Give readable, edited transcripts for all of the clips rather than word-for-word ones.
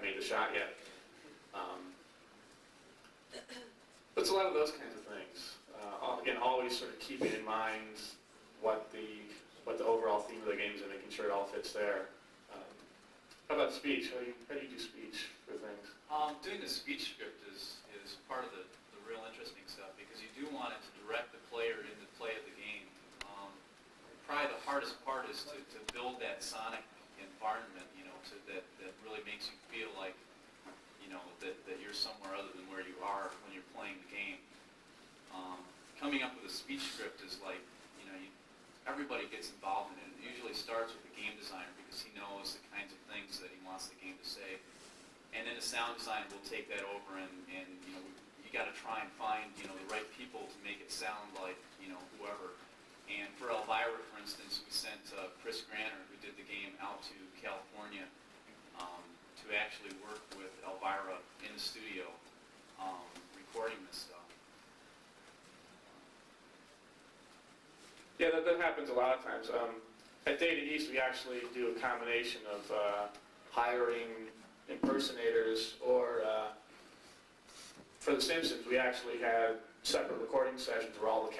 made the shot yet. But it's a lot of those kinds of things. Again, always sort of keeping in mind what the overall theme of the game is and making sure it all fits there. How about speech? How do you do speech for things? Doing the speech script is part of the real interesting stuff, because you do want it to direct the player in the play of the game. Probably the hardest part is to build that sonic environment, that really makes you feel like, that you're somewhere other than where you are when you're playing the game. Coming up with a speech script is like, everybody gets involved in it. It usually starts with the game designer, because he knows the kinds of things that he wants the game to say. And then the sound designer will take that over, and you got to try and find, the right people to make it sound like, whoever. And for Elvira, for instance, we sent Chris Granner, who did the game, out to California to actually work with Elvira in the studio recording this stuff. Yeah, that happens a lot of times. At Data East, we actually do a combination of hiring impersonators, or for The Simpsons, we actually had separate recording sessions where all the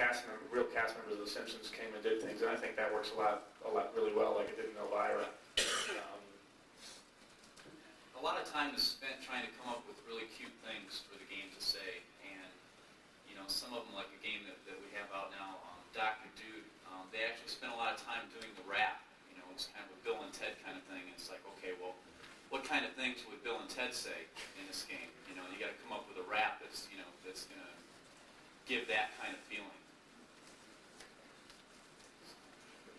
real cast members of The Simpsons came and did things, and I think that works a lot really well, like it did in Elvira. A lot of time is spent trying to come up with really cute things for the game to say, and some of them, like a game that we have out now, Dr. Dude, they actually spent a lot of time doing the rap. It's kind of a Bill and Ted kind of thing, and it's like, okay, well, what kind of things would Bill and Ted say in this game? You got to come up with a rap that's going to give that kind of feeling.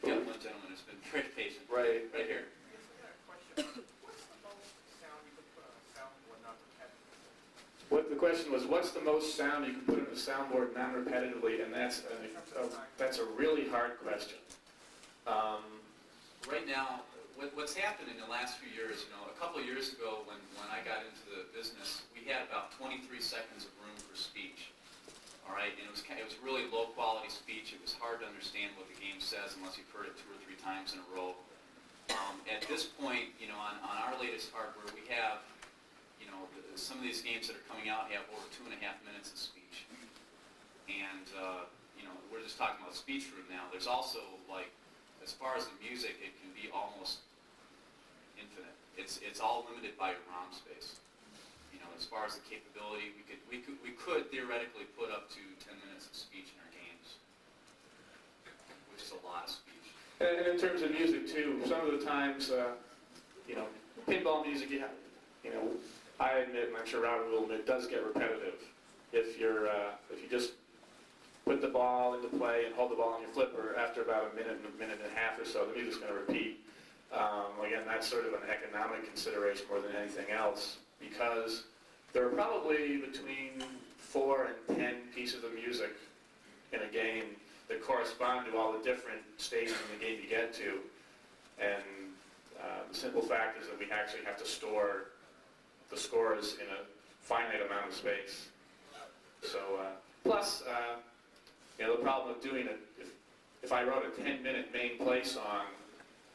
We got one gentleman who's been very patient. Right here. Yes, I got a question. What's the most sound you could put on a soundboard non-repetitively? The question was, what's the most sound you can put on a soundboard non-repetitively? And that's a really hard question. Right now, what's happened in the last few years, a couple of years ago when I got into the business, we had about 23 seconds of room for speech. All right, and it was really low quality speech. It was hard to understand what the game says unless you've heard it 2 or 3 times in a row. At this point, on our latest hardware, we have, some of these games that are coming out have over 2.5 minutes of speech. And, we're just talking about speech room now. There's also, like, as far as the music, it can be almost infinite. It's all limited by your ROM space. As far as the capability, we could theoretically put up to 10 minutes of speech in our games, which is a lot of speech. And in terms of music too, some of the times, pinball music, I admit, and I'm sure Robert will admit, does get repetitive. If you just put the ball into play and hold the ball on your flipper, after about a minute and a half or so, the music's going to repeat. Again, that's sort of an economic consideration more than anything else, because there are probably between 4 and 10 pieces of music in a game that correspond to all the different stages in the game you get to. And the simple fact is that we actually have to store the scores in a finite amount of space. So, plus, the problem of doing it, if I wrote a 10-minute main play song,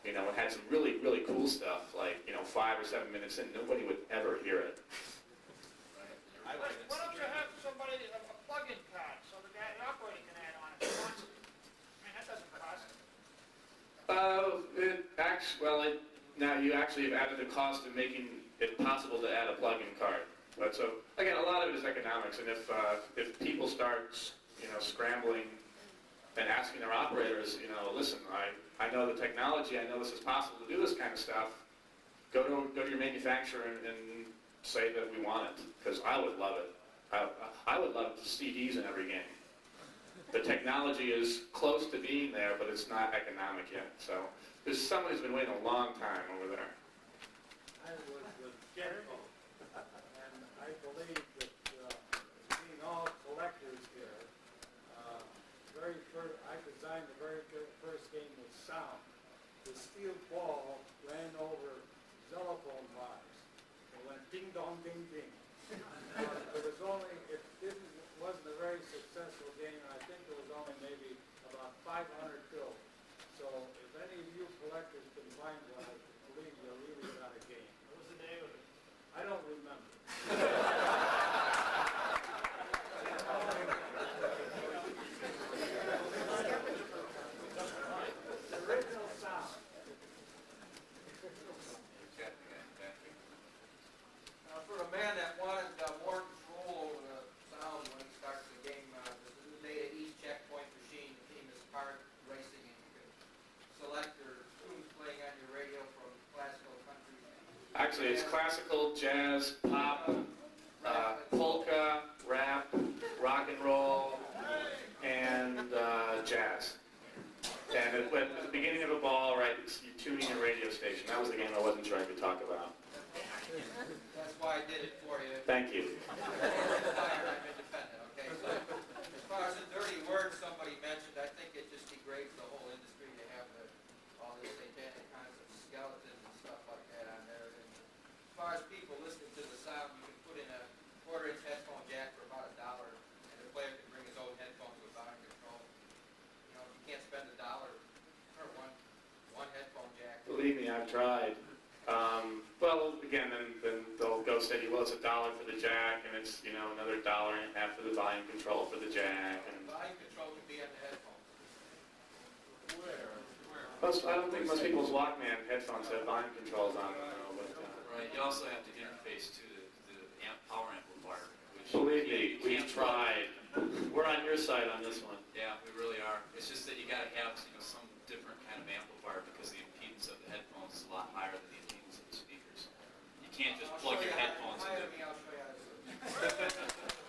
it had some really, really cool stuff, like, 5 or 7 minutes in, nobody would ever hear it. Why don't you have somebody, a plug-in card, so the operator can add on if he wants it? That doesn't cost. Now you actually have added the cost of making it possible to add a plug-in card. But so, again, a lot of it is economics, and if people start, scrambling and asking their operators, listen, I know the technology, I know this is possible to do this kind of stuff, go to your manufacturer and say that we want it, because I would love it. I would love CDs in every game. The technology is close to being there, but it's not economic yet. So there's someone who's been waiting a long time over there. I was with Genco, and I believe that being all collectors here, I designed the very first game with sound. The steel ball ran over xylophone bars. It went ding dong ding ding. It wasn't a very successful game, and I think there was only maybe about 500 built. So if any of you collectors can find one, I believe you really got a game. What was the name of it? I don't It's classical, jazz, pop, polka, rap, rock and roll, and jazz. And at the beginning of a ball, right, you tuning your radio station. That was the game I wasn't sure I could talk about. That's why I did it for you. Thank you. I'm independent, okay? So, as far as the dirty word somebody mentioned, I think it just degrades the whole industry to have all this satanic kinds of skeletons and stuff like that on there. And as far as people listening to the sound, you can put in a quarter-inch headphone jack for about $1, and the player can bring his own headphones with volume control. You know, you can't spend $1 for one headphone jack. Believe me, I've tried. Well, again, then they'll go say, well, it's $1 for the jack, and it's, you know, another $1.50 for the volume control for the jack. And Volume control can be on the headphones. I don't think most people's Walkman headphones have volume controls on them, though. But, Right, you also have to interface to the power amplifier, which believe you me, we've can't- tried. We're on your side on this one. Yeah, we really are. It's just that you got to have, you know, some different kind of amplifier because the impedance of the headphones is a lot higher than the impedance of the speakers. You can't just plug your headphones Hire into. me, I'll show you how to do it.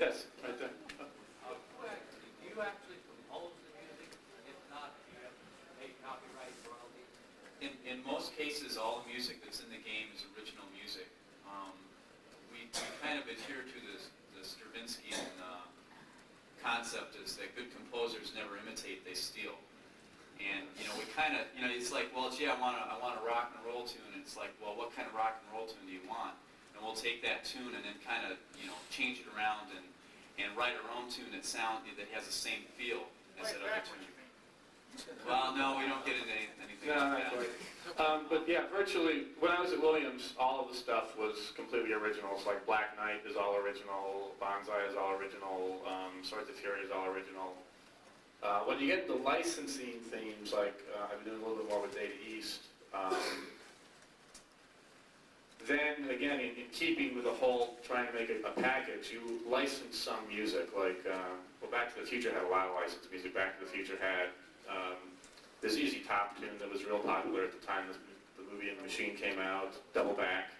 Yes, right there. Do you actually compose the music? If not, do you have to pay copyright royalties? In most cases, all the music that's in the game is original music. We kind of adhere to the Stravinsky concept is that good composers never imitate, they steal. And, you know, we kind of, you know, it's like, well, gee, I want a rock and roll tune. And it's like, well, what kind of rock and roll tune do you want? And we'll take that tune and then kind of, you know, change it around and write our own tune that has the same feel as that other tune. Well, no, we don't get into anything No, like not that. quite. But yeah, virtually, when I was at Williams, all of the stuff was completely originals. Like Black Knight is all original, Bonsai is all original, Swords of Fury is all original. When you get into licensing themes, like I've been doing a little bit more with Data East, then again, in keeping with the whole trying to make a package, you license some music. Like, well, Back to the Future had a lot of licensed music. Back to the Future had this Easy Top tune that was real popular at the time the movie and the Machine came out, Double Back,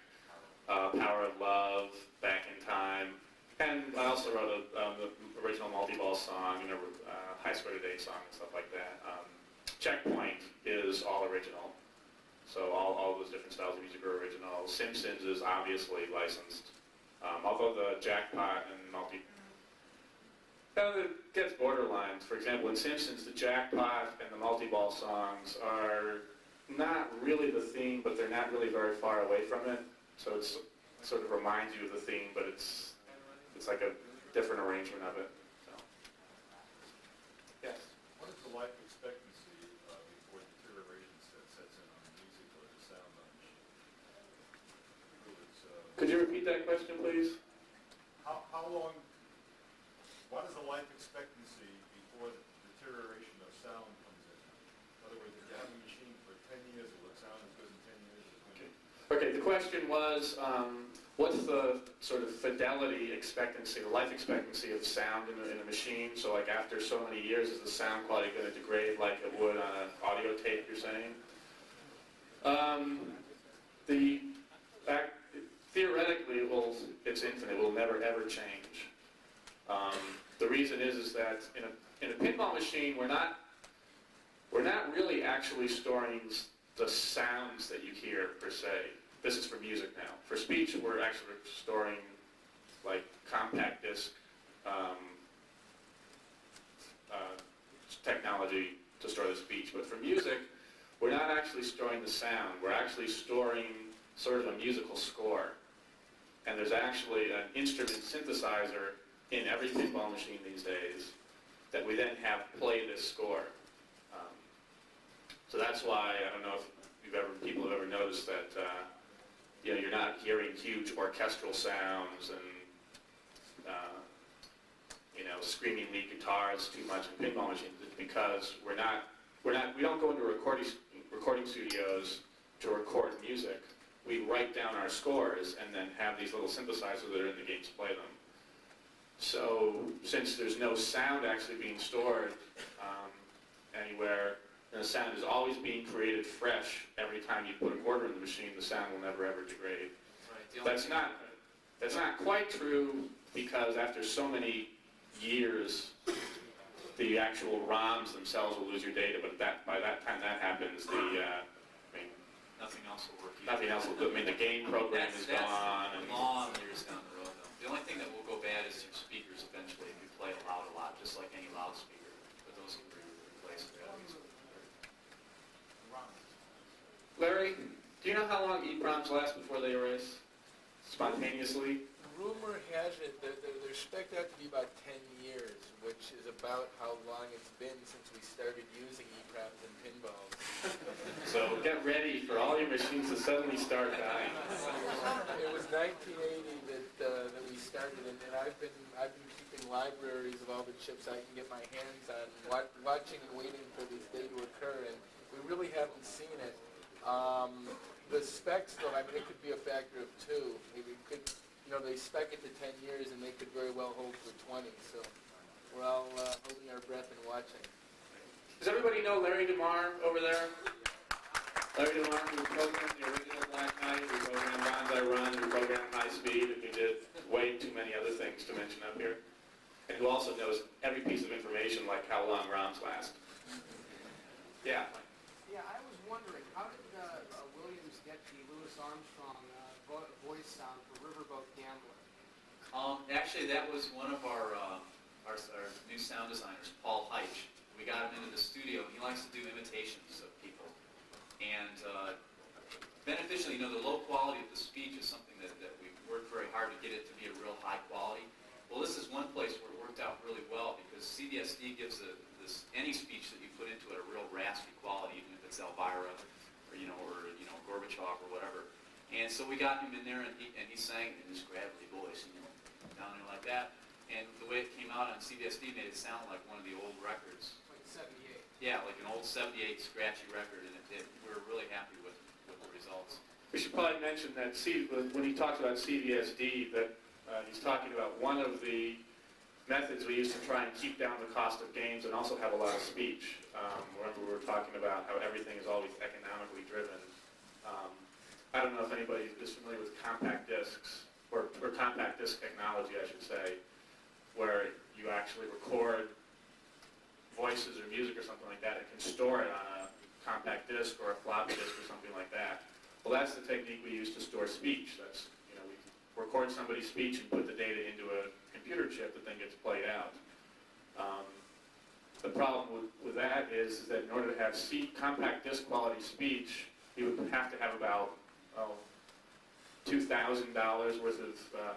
Power of Love, Back in Time, and I also wrote the original multi-ball song, you know, High Score Today song and stuff like that. Checkpoint is all original, so all those different styles of music are original. Simpsons is obviously licensed, although the jackpot and it gets borderline. For example, in Simpsons, the jackpot and the multi-ball songs are not really the theme, but they're not really very far away from it. So it sort of reminds you of the theme, but it's like a different arrangement of it. So. Yes. What is the life expectancy before deterioration sets in on the music or the sound on the machine? Could you repeat that question, please? How long, what is the life expectancy before the deterioration of sound comes in? In other words, if you have a machine for 10 years, will it sound as good in 10 years as when Okay, the question was, what's the sort of fidelity expectancy, the life expectancy of sound in a machine? So like after so many years, is the sound quality going to degrade like it would on an audio tape, you're saying? Theoretically, it's infinite. It will never, ever change. The reason is that in a pinball machine, we're not really actually storing the sounds that you hear per se. This is for music now. For speech, we're actually storing like compact disc technology to store the speech. But for music, we're not actually storing the sound. We're actually storing sort of a musical score. And there's actually an instrument synthesizer in every pinball machine these days that we then have play this score. So that's why, I don't know if people have ever noticed that you know, you're not hearing huge orchestral sounds and you know, screaming lead guitars too much in pinball machines. It's because we don't go into recording studios to record music. We write down our scores and then have these little synthesizers that are in the games play them. So since there's no sound actually being stored anywhere, and the sound is always being created fresh every time you put a quarter in the machine, the sound will never ever degrade. Right. The only That's not quite true because after so many years, the actual ROMs themselves will lose your data, but by that time that happens, nothing else will work either. nothing else will do. I mean, the game program is gone. That's long years down the road, though. The only thing that will go bad is your speakers eventually if you play loud a lot, just like any loudspeaker. But those will be replaced fairly. Larry, do you know how long EEPROMs last before they erase? Spontaneously? Rumor has it that they're spec'd out to be about 10 years, which is about how long it's been since we started using EEPROMs and pinballs. So get ready for all your machines to suddenly start dying. It was 1980 that we started, and I've been keeping libraries of all the chips I can get my hands on, watching and waiting for this day to occur, and we really haven't seen it. The specs, though, I mean, it could be a factor of 2. It could, they spec it to 10 years, and they could very well hold for 20. So we're all holding our breath and watching. Does everybody know Larry DeMar over there? Larry DeMar, who programmed the original Black Knight, who programmed Bonsai Run, who programmed High Speed, and who did way too many other things to mention up here, and who also knows every piece of information, like how long ROMs last. Yeah. Yeah, I was wondering, how did Williams get the Louis Armstrong voice sound for Riverboat Gambler? Actually, that was one of our new sound designers, Paul Heitch. We got him into the studio, and he likes to do imitations of people. And beneficially, the low quality of the speech is something that we've worked very hard to get it to be a real high quality. Well, this is one place where it worked out really well because CBSD gives any speech that you put into it a real raspy quality, even if it's Elvira or Gorbachev or whatever. And so we got him in there, and he sang in this gravelly voice, down there like that. And the way it came out on CBSD made it sound like one of the old records. Like 78. Yeah, like an old 78 scratchy record, and we were really happy with the results. We should probably mention that when he talks about CBSD, that he's talking about one of the methods we use to try and keep down the cost of games and also have a lot of speech. Remember we were talking about how everything is always economically driven. I don't know if anybody is familiar with compact discs, or compact disc technology, I should say, where you actually record voices or music or something like that and can store it on a compact disc or a floppy disk or something like that. Well, that's the technique we use to store speech. That's, we record somebody's speech and put the data into a computer chip that then gets played out. The problem with that is that in order to have compact disc quality speech, you would have to have about $2,000 worth of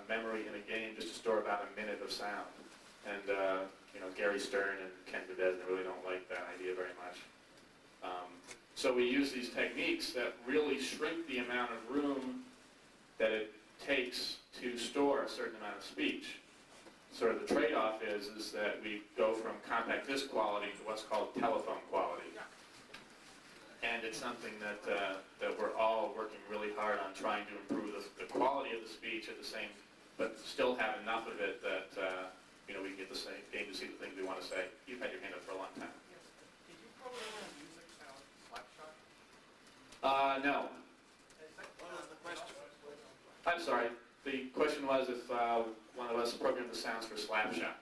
memory in a game just to store about a minute of sound. And Gary Stern and Ken Bedesna really don't like that idea very much. So we use these techniques that really shrink the amount of room that it takes to store a certain amount of speech. Sort of the trade-off is that we go from compact disc quality to what's called telephone quality. And it's something that we're all working really hard on trying to improve the quality of the speech at the same, but still have enough of it that we can get the same game to see the things we want to say. You've had your hand up for a long time. Yes. Did you program music sound Slapshot? No. What was the question? I'm sorry. The question was if one of us programmed the sounds for Slapshot.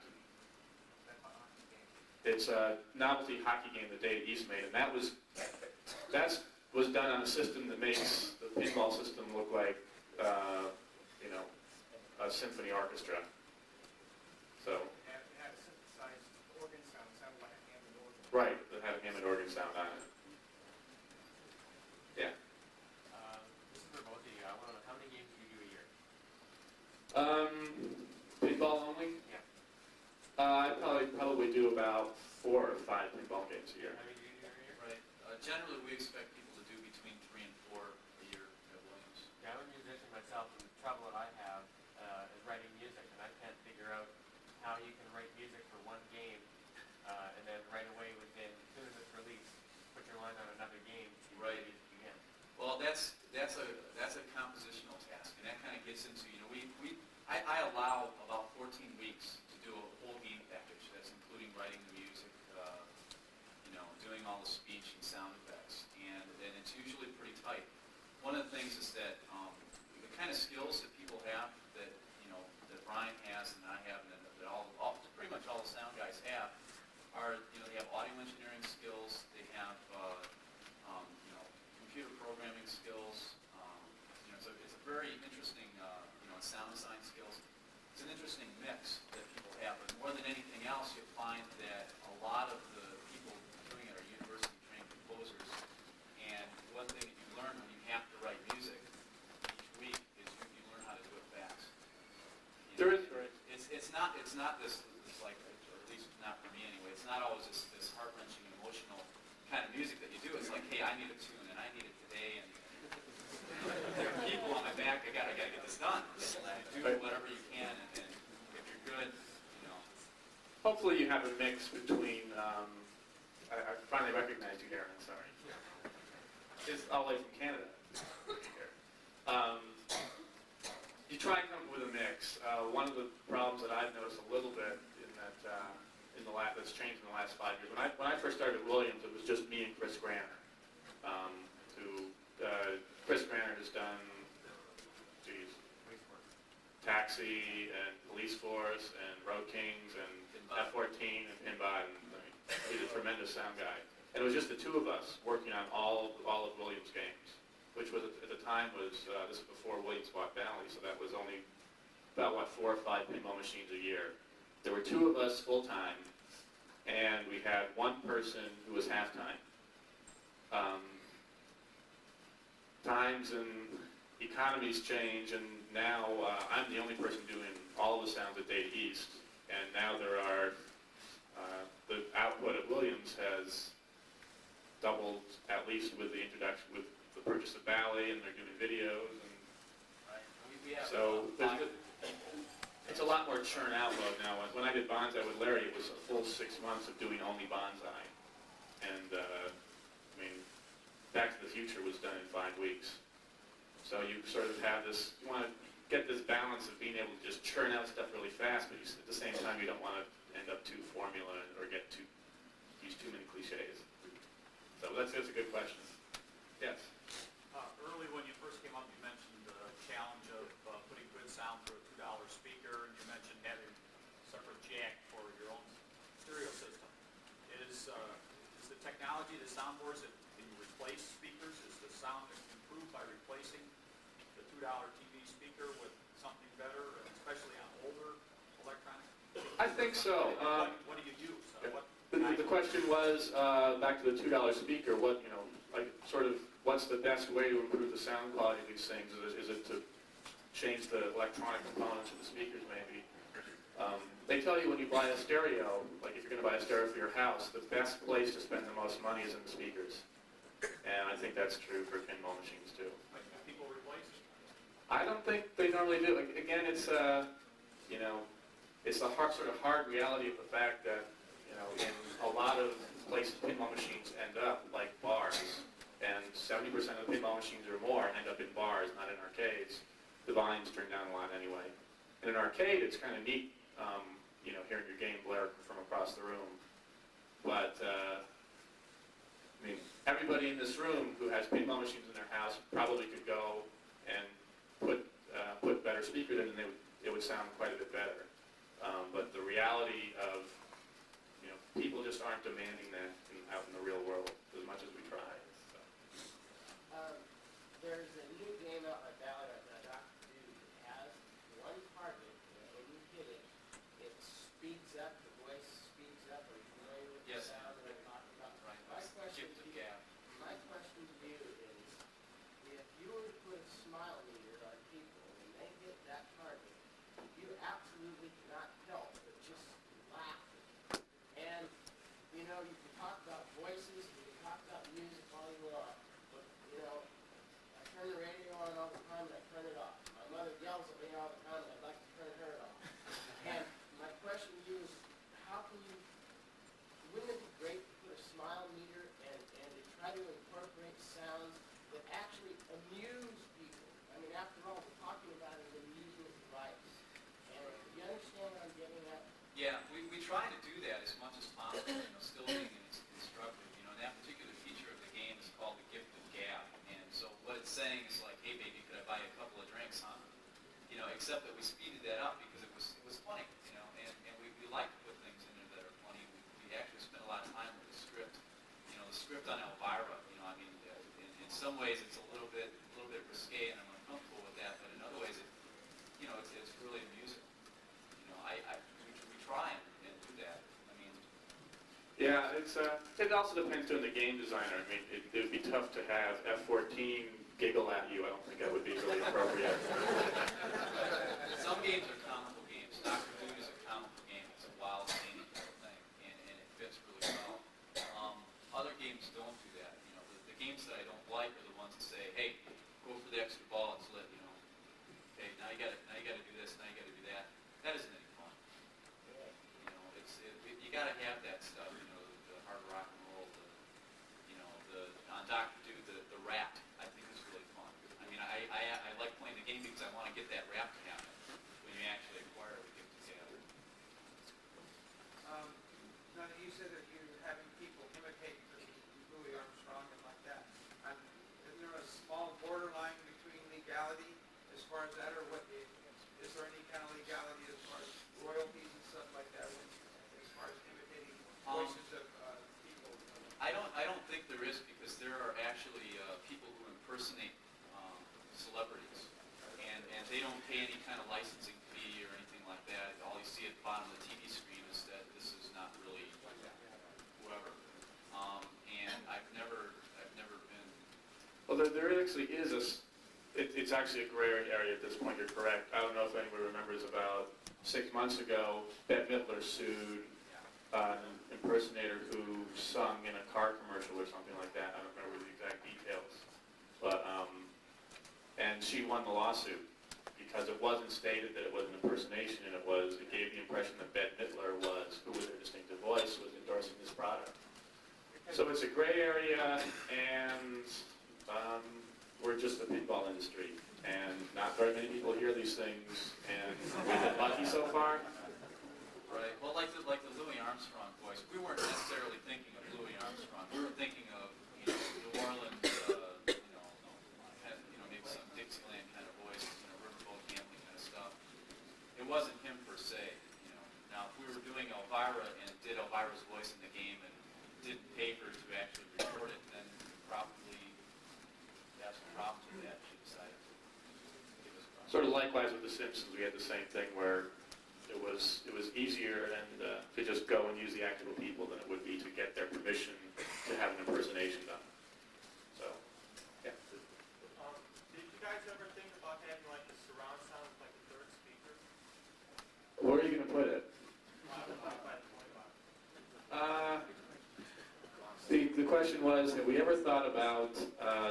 It's a novelty hockey game that Data East made, and that was done on a system that makes the pinball system look like a symphony orchestra. So It had a synthesized organ sound, sounded like a Hammond organ. right, it had a Hammond organ sound on it. Yeah. This is for both of you. I want to know how many games do you do a year? Pinball only? Yeah. I probably do about 4 or 5 pinball games a year. How many do you do every year? Right. Generally, we expect people to do between 3 and 4 a year at Williams. Yeah, I'm a musician myself, and the trouble that I have is writing music, and I can't figure out how you can write music for one game, and then right away within, as soon as it's released, put your line on another game to Right. music again. Well, that's a compositional task, and that kind of gets into I allow about 14 weeks to do a whole game package. That's including writing the music, doing doing all the speech and sound effects, and it's usually pretty tight. One of the things is that the kind of skills that people have that, that Brian has and I have, and that pretty much all the sound guys have, are, they have audio engineering skills, they have, computer programming skills. It's a very interesting, sound design skills. It's an interesting mix that people have, but more than anything else, you find that a lot of the people doing it are university-trained composers, and one thing that you learn when you have to write music each week is you learn how to do it fast. There is, right. It's not this like, or at least not for me anyway, it's not always this heart-wrenching, emotional kind of music that you do. It's like, hey, I need a tune, and I need it today, and there are people on my back, I gotta get this done. And do whatever you can, and if you're good, Hopefully you have a mix between, I finally recognized you, Darren, sorry. It's all the way from Canada. You try and come up with a mix. One of the problems that I've noticed a little bit that's changed in the last 5 years. When I first started at Williams, it was just me and Chris Granner. Chris Granner has done, Taxi and Police Force and Road Kings and F-14 and Pinball. He's a tremendous sound guy. And it was just the two of us working on all of Williams' games, which was at the time this was before Williams bought Bally, so that was only about 4 or 5 pinball machines a year. There were two of us full time, and we had one person who was half-time. Times and economies change, and now I'm the only person doing all the sounds at Data East, and now there are, the output at Williams has doubled, at least with the introduction, with the purchase of Bally, and they're doing videos, and we have so it's a lot more churn out mode now. When I did Bonsai with Larry, it was a full 6 months of doing only Bonsai, and Back to the Future was done in 5 weeks. So you sort of have this, you want to get this balance of being able to just churn out stuff really fast, but at the same time you don't want to end up too formula or use too many cliches. So that's a good question. Yes? Early when you first came up, you mentioned the challenge of putting good sound through a $2 speaker, and you mentioned having a separate jack for your own stereo system. Is the technology, the soundboards, that can you replace speakers? Is the sound improved by replacing the $2 TV speaker with something better, especially on older electronic? I think so. What do you use? The question was, back to the $2 speaker, what's the best way to improve the sound quality of these things? Is it to change the electronic components of the speakers, maybe? They tell you when you buy a stereo, like if you're going to buy a stereo for your house, the best place to spend the most money is in the speakers. And I think that's true for pinball machines, too. Like people replace it? I don't think they normally do. Again, it's it's the hard reality of the fact that, in a lot of places pinball machines end up like bars, and 70% of the pinball machines or more end up in bars, not in arcades. The volume's turned down a lot anyway. In an arcade, it's kind of neat, hearing your game blare from across the room. But, everybody in this room who has pinball machines in their house probably could go and put better speakers in, and it would sound quite a bit better. But the reality of, people just aren't demanding that out in the real world as much as we try. So. There's a new game out by Ballard that Dr. Dude has one target, and when you hit it, it speeds up, the voice speeds up. Are you familiar with the sound that I'm talking about? Right. My question to you is, if you were to put a smile meter on people and they hit that target, you absolutely cannot help but just laugh. And, you can talk about voices, you can talk about music all you want, but, I turn the radio on all the time and I turn it off. My mother yells at me all the time and I'd like to turn her off. And my question to you is, wouldn't it be great to put a smile meter and to try to incorporate sounds that actually amuse people? After all, we're talking about an amusement device. And do you understand what I'm getting at? Yeah, we try to do that as much as possible, still being instructive. hey baby, could I buy you a couple of drinks, huh? You know, except that we speeded that up because it was funny, you know, and we like to put things in there that are funny. We actually spent a lot of time with the script. You know, the script on Elvira, you know, I mean, in some ways it's a little bit risque and I'm uncomfortable with that, but in other ways, you know, it's really amusing. You know, we try and do that. I mean, Yeah, it also depends on the game designer. I mean, it would be tough to have F-14 giggle at you. I don't think that would be really appropriate. some games are comical games. Dr. Doom is a comical game. It's a wild, zany kind of thing, and it fits really well. Other games don't do that. You know, the games that I don't like are the ones that say, hey, go for the extra ball and split, you know. Okay, now you got to do this, now you got to do that. That isn't any fun. You know, you got to have that stuff. You know, the hard rock and roll. On Dr. Doom, the rap, I think is really fun. I mean, I like playing the game because I want to get that rap to happen when you actually acquire the game together. Now that you said that you're having people imitate Louis Armstrong and like that, isn't there a small borderline between legality as far as that, or what? Is there any kind of legality as far as royalties and stuff like that, as far as imitating voices of people? I don't think there is, because there are actually people who impersonate celebrities, and they don't pay any kind of licensing fee or anything like that. All you see at the bottom of the TV screen is that this is not really whoever. And I've never been. Well, there actually is it's actually a gray area at this point. You're correct. I don't know if anybody remembers about 6 months ago, Bette Midler sued an impersonator who sung in a car commercial or something like that. I don't remember the exact details. But, and she won the lawsuit because it wasn't stated that it was an impersonation, and it gave the impression that Bette Midler who with her distinctive voice, was endorsing this product. So it's a gray area, and we're just the pinball industry, and not very many people hear these things, and we've been lucky so far. Right. Well, like the Louis Armstrong voice, we weren't necessarily thinking of Louis Armstrong. We were thinking of New Orleans, maybe some Dixieland kind of voice, riverboat gambling kind of stuff. It wasn't him per se. Now if we were doing Elvira and did Elvira's voice in the game and didn't pay her to actually record it, then probably have some problems with that. She decided to give us a problem. Sort of likewise with The Simpsons, we had the same thing where it was easier to just go and use the actual people than it would be to get their permission to have an impersonation done. So, yeah. Did you guys ever think about having like a surround sound with like a third speaker? Where are you going to put it? The question was, have we ever thought about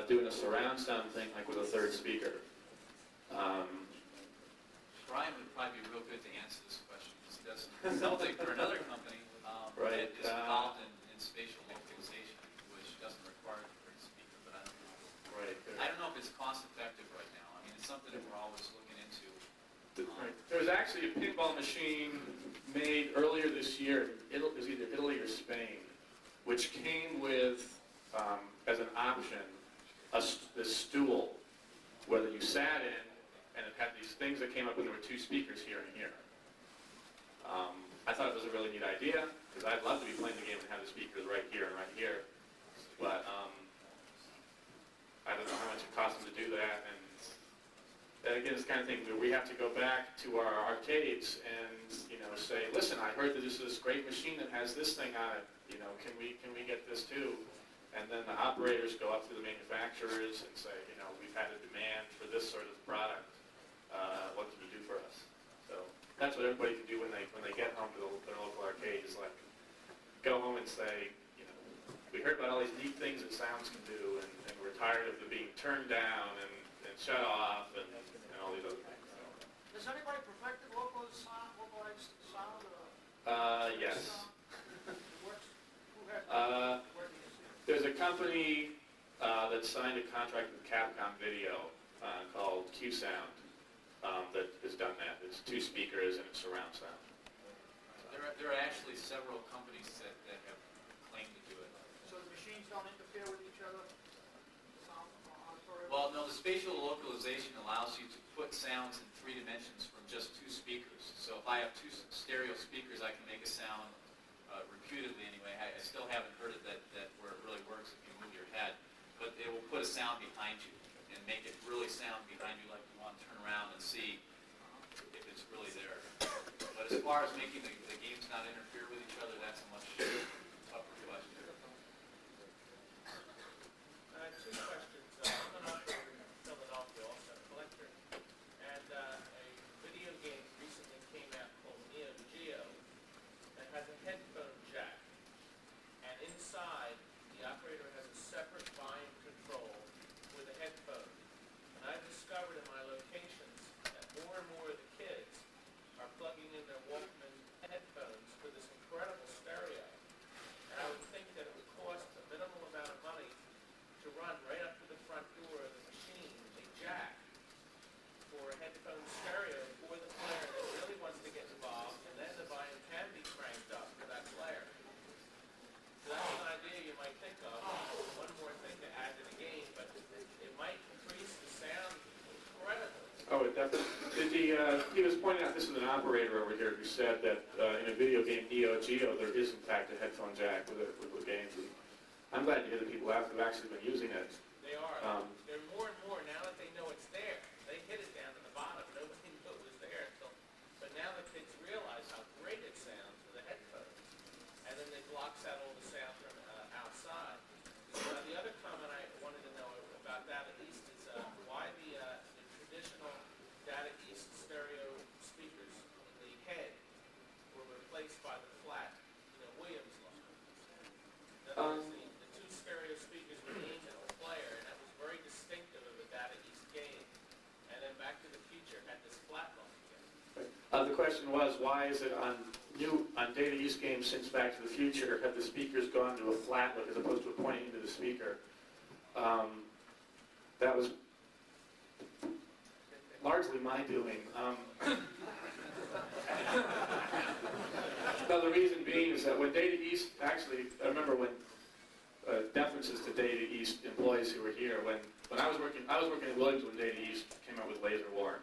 doing a surround sound thing like with a third speaker? Brian would probably be real good to answer this question because he does consulting for another company Right. that is involved in spatial localization, which doesn't require a third speaker, but I don't know. Right. I don't know if it's cost effective right now. I mean, it's something that we're always looking into. Right. There was actually a pinball machine made earlier this year. It was either Italy or Spain, which came with, as an option, this stool where you sat in, and it had these things that came up, and there were two speakers here and here. I thought it was a really neat idea, because I'd love to be playing the game and have the speakers right here and right here. But I don't know how much it costs them to do that, and again, it's the kind of thing where we have to go back to our arcades and say, listen, I heard that this is this great machine that has this thing on it. Can we get this too? And then the operators go up to the manufacturers and say, we've had a demand for this sort of product. What can you do for us? So that's what everybody can do when they get home to their local arcade, is like go home and say, we heard about all these neat things that sounds can do, and we're tired of them being turned down and shut off and all these other things. So. Does anybody perfect the localized sound? Yes. Who has There's a company that signed a contract with Capcom Video called Q-Sound that has done that. It's two speakers and it's surround sound. There are actually several companies that have claimed to do it. So the machines don't interfere with each other? Sound, auditory Well, no, the spatial localization allows you to put sounds in 3 dimensions from just 2 speakers. So if I have 2 stereo speakers, I can make a sound repeatedly anyway. I still haven't heard it that where it really works if you move your head. But it will put a sound behind you and make it really sound behind you like you want to turn around and see if it's really there. But as far as making the games not interfere with each other, that's a much tougher question. 2 questions. I'm an operator in Philadelphia, also a collector. And a video game recently came out called Neo Geo that has a headphone jack. And inside, the operator has a separate volume control with a headphone. And I've discovered in my locations that more and more of the kids are plugging in their Walkman headphones for this incredible stereo. And I would think that it would cost a minimal amount of money to run right up to the front door of the machine, a jack, for a headphone stereo for the player that really wants to get involved, and then the volume can be cranked up for that player. So that's an idea you might think of. One more thing to add to the game, but it might increase the sound incredibly. Oh, it definitely. He was pointing out, this is an operator over here who said that in a video game Neo Geo, there is in fact a headphone jack with games. And I'm glad to hear that people have actually been using it. They are. They're more and more now that they know it's there. They hit it down to the bottom. Nobody knew it was there until. But now the kids realize how great it sounds with a headphone, and then it blocks out all the sound from outside. The other comment I wanted to know about that at least is why the traditional Data East stereo speakers in the head were replaced by the flat, Williams line. In other words, the 2 stereo speakers were aimed at the player, and that was very distinctive of the Data East game. And then Back to the Future had this flat line again. The question was, why is it on Data East games since Back to the Future have the speakers gone to a flat look as opposed to a pointing into the speaker? That was largely my doing. No, the reason being is that when Data East, actually, I remember when deferences to Data East employees who were here, when I was working at Williams when Data East came out with Laser War.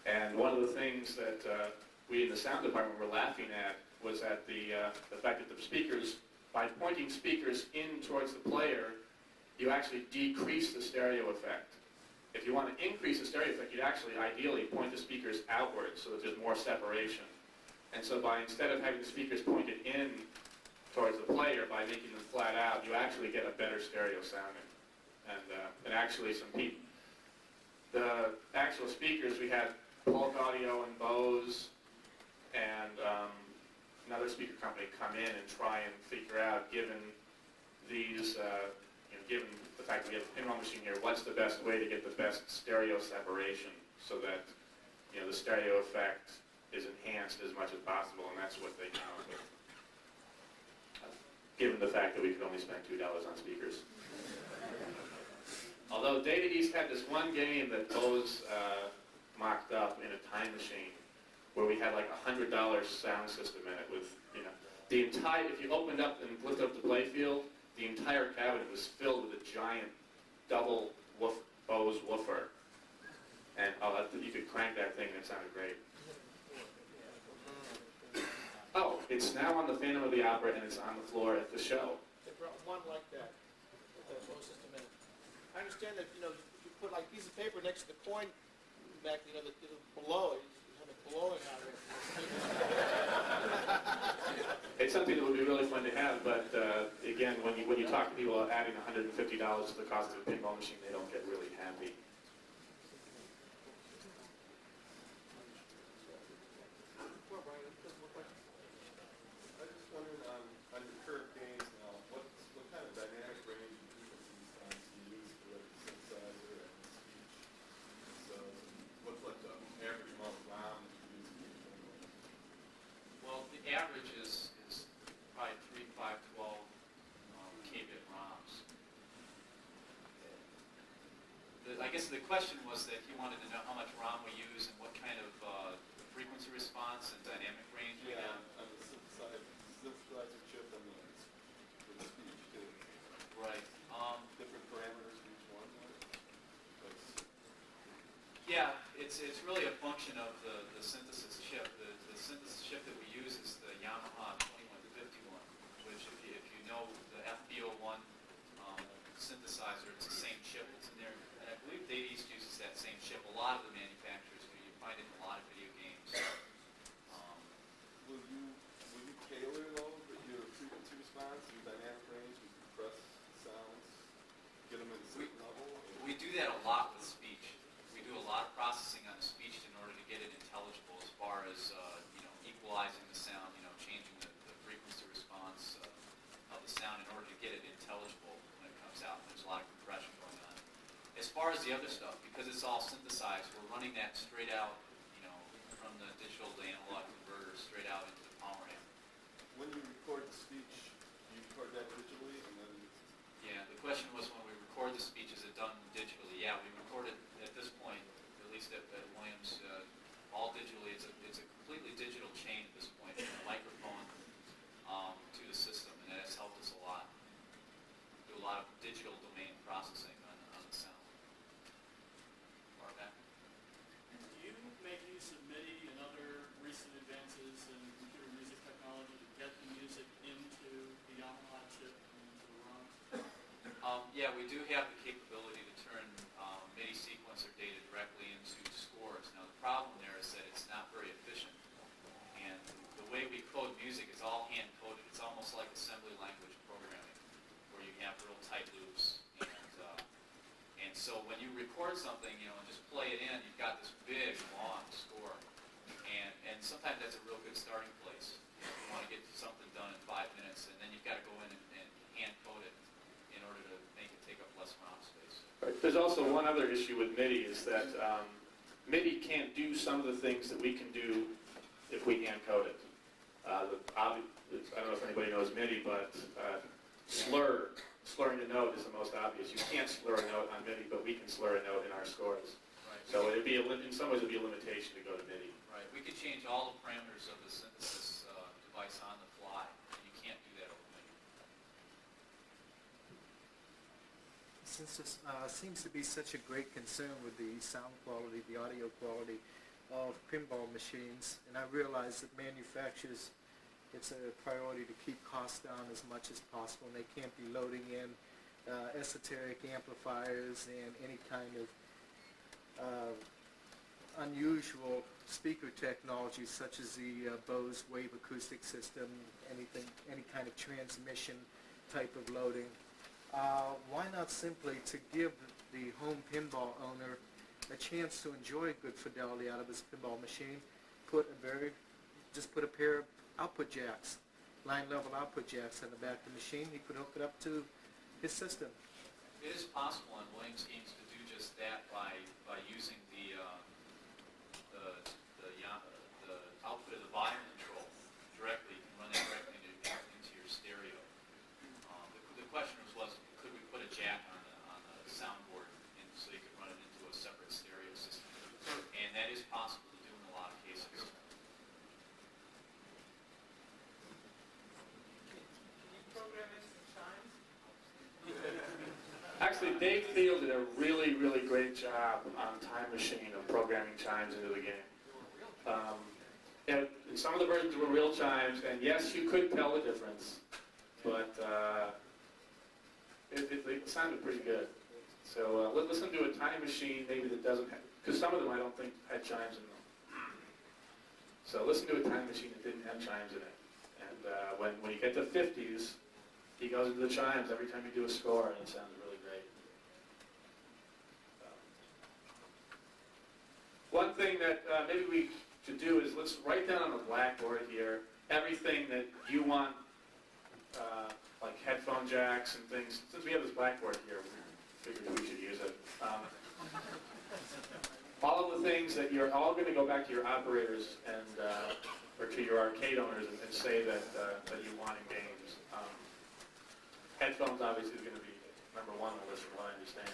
And one of the things that we in the sound department were laughing at was at the fact that the speakers, by pointing speakers in towards the player, you actually decrease the stereo effect. If you want to increase the stereo effect, you'd actually ideally point the speakers outwards so that there's more separation. And so instead of having the speakers pointed in towards the player, by making them flat out, you actually get a better stereo sounding. And actually the actual speakers, we had Polk Audio and Bose and another speaker company come in and try and figure out, given these, given the fact that we have a pinball machine here, what's the best way to get the best stereo separation so that the stereo effect is enhanced as much as possible, and that's what they came up with. Given the fact that we could only spend $2 on speakers. Although Data East had this one game that Bose mocked up in a time machine where we had like $100 sound system in it with, the entire, if you opened up and lifted up the playfield, the entire cabinet was filled with a giant double Bose woofer. And you could crank that thing and it sounded great. Oh, it's now on the Phantom of the Opera and it's on the floor at the show. They brought one like that. Hold just a minute. I understand that, if you put like a piece of paper next to the coin back, it'll blow. You have it blowing out of it. It's something that would be really fun to have, but again, when you talk to people about adding $150 to the cost of a pinball machine, they don't get really happy. I was just wondering on your current games now, what kind of dynamic range and frequency sounds do you use for like the synthesizer and the speech? So what's like the average amount of RAM that you use in your pinball? Well, the average is probably 3, 5, 12 K-bit ROMs. I guess the question was that he wanted to know how much ROM we use and what kind of frequency response and dynamic range we have. On the synthesizer chip and the speech too. Right. Different parameters for each one. Yeah, it's really a function of the synthesis chip. The synthesis chip that we use is the Yamaha 2151, which if you know the FB01 synthesizer, it's the same chip that's in there. And I believe Dave East uses that same chip. A lot of the manufacturers do. You find it in a lot of video games. Will you tailor those with your frequency response, your dynamic range, with compressed sounds, get them at a certain level? We do that a lot with speech. We do a lot of processing on the speech in order to get it intelligible as far as, equalizing the sound, changing the frequency response of the sound in order to get it intelligible when it comes out. There's a lot of compression going on. As far as the other stuff, because it's all synthesized, we're running that straight out, from the digital to analog converter straight out into the power amp. When you record the speech, do you record that digitally and then? Yeah, the question was when we record the speech, is it done digitally? Yeah, we record it at this point, at least at Williams, all digitally. It's a completely digital chain at this point, from the microphone to the system, and that has helped us a lot. Do a lot of digital domain processing on the sound. Far back. Do you make use of MIDI and other recent advances in computer music technology to get the music into the Yamaha chip and into the ROM? Yeah, we do have the capability to turn MIDI sequencer data directly into scores. Now, the problem there is that it's not very efficient. And the way we code music is all hand-coded. It's almost like assembly language programming, where you have real tight loops. And so when you record something, and just play it in, you've got this big, long score. And sometimes that's a real good starting place. You want to get something done in 5 minutes, and then you've got to go in and hand-code it in order to make it take up less ROM space. Right. There's also one other issue with MIDI is that MIDI can't do some of the things that we can do if we hand code it. I don't know if anybody knows MIDI, but slurring the note is the most obvious. You can't slur a note on MIDI, but we can slur a note in our scores. Right. So in some ways it'd be a limitation to go to MIDI. Right. We could change all the parameters of the synthesis device on the fly, and you can't do that over MIDI. Since this seems to be such a great concern with the sound quality, the audio quality of pinball machines, and I realize that manufacturers, it's a priority to keep costs down as much as possible, and they can't be loading in esoteric amplifiers and any kind of unusual speaker technology such as the Bose Wave Acoustic System, any kind of transmission type of loading. Why not simply to give the home pinball owner a chance to enjoy good fidelity out of his pinball machine, just put a pair of output jacks, line level output jacks on the back of the machine. He could hook it up to his system. It is possible on Williams games to do just that by using the output of the volume control directly. You can run that directly into your stereo. The question was could we put a jack on the soundboard so you could run it into a separate stereo system? And that is possible to do in a lot of cases. Actually, Dave Field did a really, really great job on Time Machine of programming chimes into the game. And some of the versions were real chimes, and yes, you could tell the difference, but it sounded pretty good. So let's listen to a Time Machine maybe that doesn't have, because some of them I don't think had chimes in them. So listen to a Time Machine that didn't have chimes in it. And when you get to 50s, he goes into the chimes every time you do a score, and it sounds really great. One thing that maybe we should do is let's write down on the blackboard here everything that you want, like headphone jacks and things. Since we have this blackboard here, we figured we should use it. All of the things that you're all going to go back to your operators and or to your arcade owners and say that you want in games. Headphones obviously is going to be number one on the list from what I understand.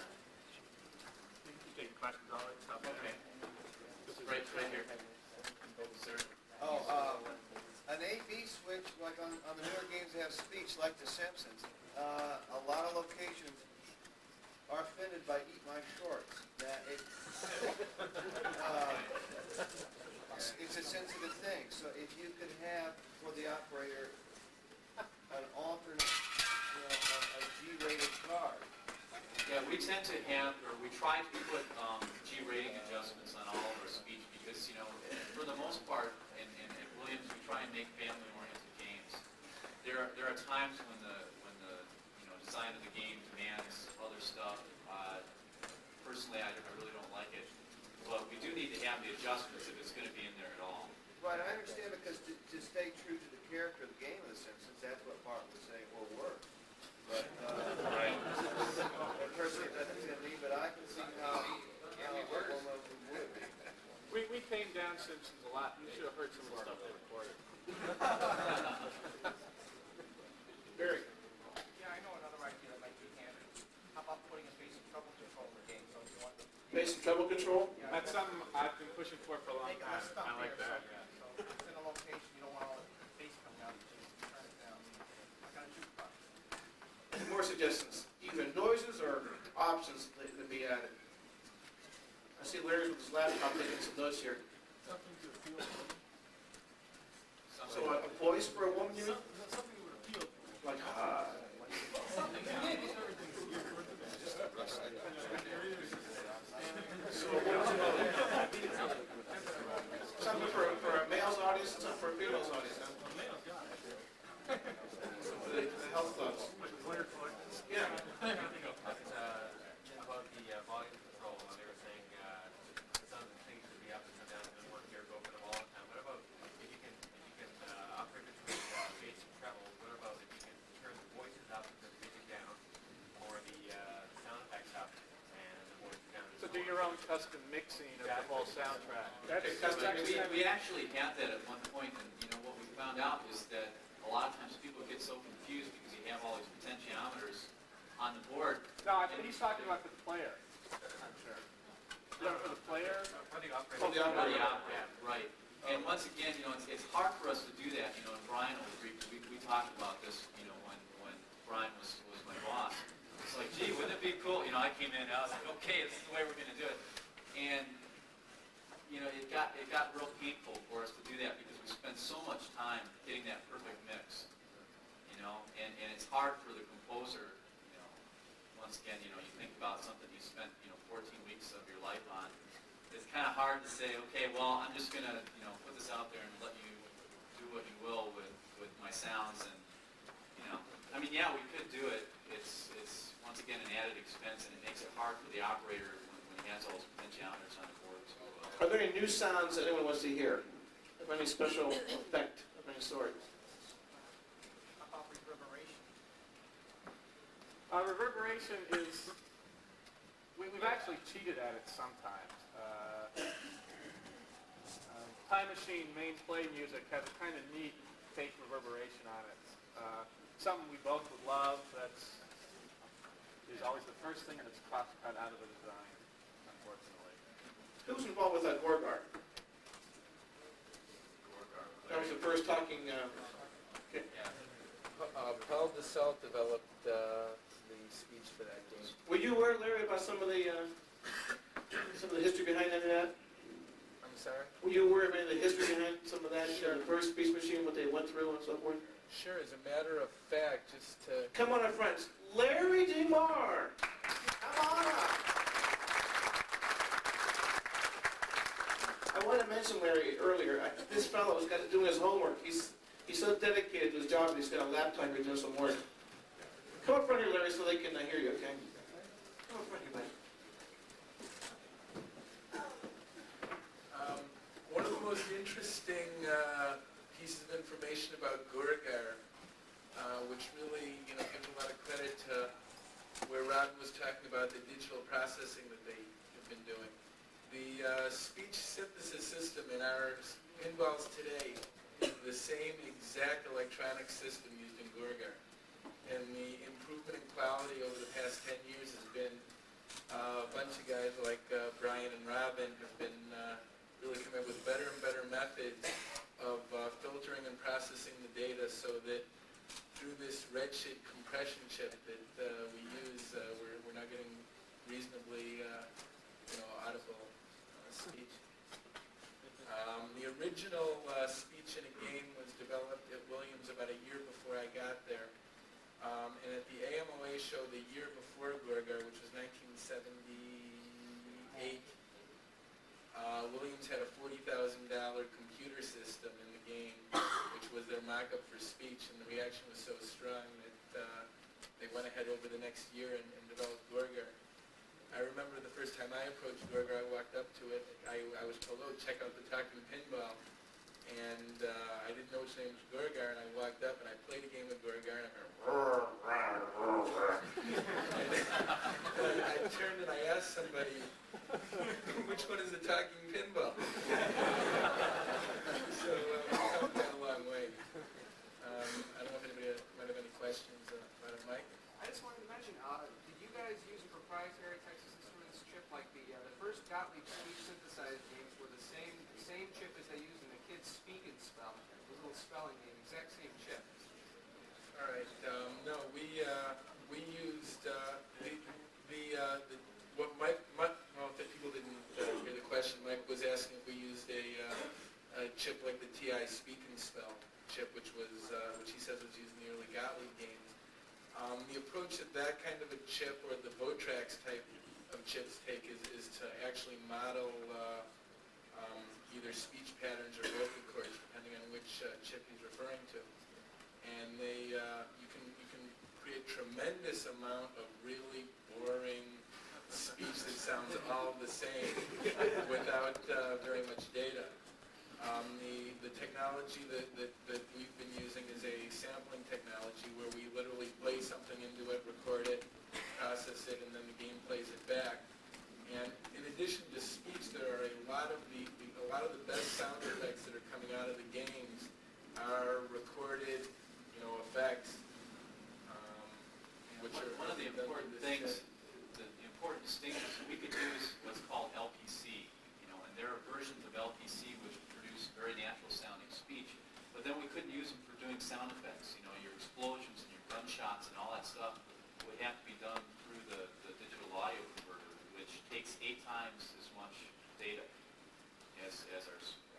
You can take questions on it, stuff. Okay. Right here. Sir. An A/B switch, like on the newer games that have speech, like The Simpsons. A lot of locations are offended by "Eat My Shorts." to have, or we try to put G rating adjustments on all of our speech because, you know, for the most part, at Williams, we try and make family-oriented games. There are times when the design of the game demands other stuff. Personally, I really don't like it, but we do need to have the adjustments if it's going to be in there at all. Right, I understand because to stay true to the character of the game of The Simpsons, that's what Bart was saying will work. But, and personally, it doesn't fit me, but I can see how Oklahoma would be. We came down Simpsons a lot. You should have heard some of the stuff they recorded. Barry? Yeah, I know another idea that might be handy. How about putting a basic trouble control in the game? So if you want to Basic trouble control? That's something I've been pushing for a long make a time. list up I like there, that. so if it's in a location, you don't want all the base coming out, you just turn it down. I got a jukebox. More suggestions, either noises or options that can be added. I see Larry with his laptop taking some notes here. Something to appeal to. So a voice for a woman, you mean? Something that would appeal to. Like, ah. So something for a male's audience and something for a female's audience, huh? The health clubs. Yeah. About the volume control, they were saying some of the things should be up and come down and then work here, go over them all the time. What about if you can operate between bass and treble? What about if you can turn the voices up and the music down, or the sound effects up and the voices down? So do your own custom mixing of the whole soundtrack. We actually had that at one point, and you know what we found out is that a lot of times people get so confused because you have all these potentiometers on the board. No, I think he's talking about the player. I'm sure. You know, for the player? How do you operate? Oh, the operator. Right. And once again, you know, it's hard for us to do that, you know, and Brian will agree, we talked about this, you know, when Brian was my boss. It's like, gee, wouldn't it be cool? You know, I came in and I was like, okay, this is the way we're going to do it. And, you know, it got real painful for us to do that because we spent so much time getting that perfect mix, you know, and it's hard for the composer, you know, once again, you know, you think about something you spent, you know, 14 weeks of your life on. It's kind of hard to say, okay, well, I'm just going to, you know, put this out there and let you do what you will with my sounds. And, you know, I mean, yeah, we could do it. It's once again, an added expense, and it makes it hard for the operator when he has all those potentiometers on the board. Are there any new sounds that anyone wants to hear? Of any special effect of any sort? How about reverberation? Reverberation is, we've actually cheated at it sometimes. Time Machine main play music has a kind of neat fake reverberation on it. Something we both would love. Is always the first thing that's cut out of the design, unfortunately. Who's involved with that Gorgar? That was the first talking. Okay. Paul DeSalt developed the speech for that game. Were you aware, Larry, about some of the history behind any of that? I'm sorry? Were you aware of any of the history behind some of that? Sure. The first speech machine, what they went through and so forth? Sure, as a matter of fact, just to... Come on up, friends. Larry DeMar! Come on up! I want to mention, Larry, earlier, this fellow has got to do his homework. He's so dedicated to his job that he's got a laptop here doing some work. Come up front here, Larry, so they can hear you, okay? Come up front here, buddy. One of the most interesting pieces of information about Gorgar, which really, you know, gives a lot of credit to where Ron was talking about the digital processing that they have been doing. The speech synthesis system in our pinballs today is the same exact electronic system used in Gorgar. And the improvement in quality over the past 10 years has been a bunch of guys like Brian and Robin have been really coming up with better and better methods of filtering and processing the data so that through this redshift compression chip that we use, we're now getting reasonably audible speech. The original speech in a game was developed at Williams about a year before I got there. And at the AMOA show the year before Gorgar, which was 1979, Williams had a $40,000 computer system in the game, which was their mock-up for speech, and the reaction was so strong that they went ahead over the next year and developed Gorgar. I remember the first time I approached Gorgar, I walked up to it, I was told, oh, check out the talking pinball. And I didn't know which name was Gorgar, and I walked up and I played a game with Gorgar, and I went, and I turned and I asked somebody, which one is the talking pinball? So we've come down a long way. I don't know if anybody might have any questions about it, Mike? I just wanted to mention, did you guys use a proprietary Texas Instruments chip like the first Gottlieb speech synthesizer games were the same chip as they use in the kids' speak and spell, the little spelling game, exact same chip. All right. No, we used what Mike. Well, if people didn't hear the question, Mike was asking if we used a chip like the TI Speak and Spell chip, which he says was used in the early Gottlieb games. The approach that kind of a chip or the Votrax type of chips take is to actually model either speech patterns or vocal cords, depending on which chip he's referring to. And you can create tremendous amount of really boring speech that sounds all the same without very much data. The technology that we've been using is a sampling technology where we literally play something into it, record it, process it, and then the game plays it back. And in addition to speech, there are a lot of the best sound effects that are coming out of the games are recorded, effects, which are one of the important things, the important distinctions. We could use what's called LPC, and there are versions of LPC which produce very natural sounding speech. But then we couldn't use them for doing sound effects. Your explosions and your gunshots and all that stuff would have to be done through the digital audio converter, which takes 8 times as much data as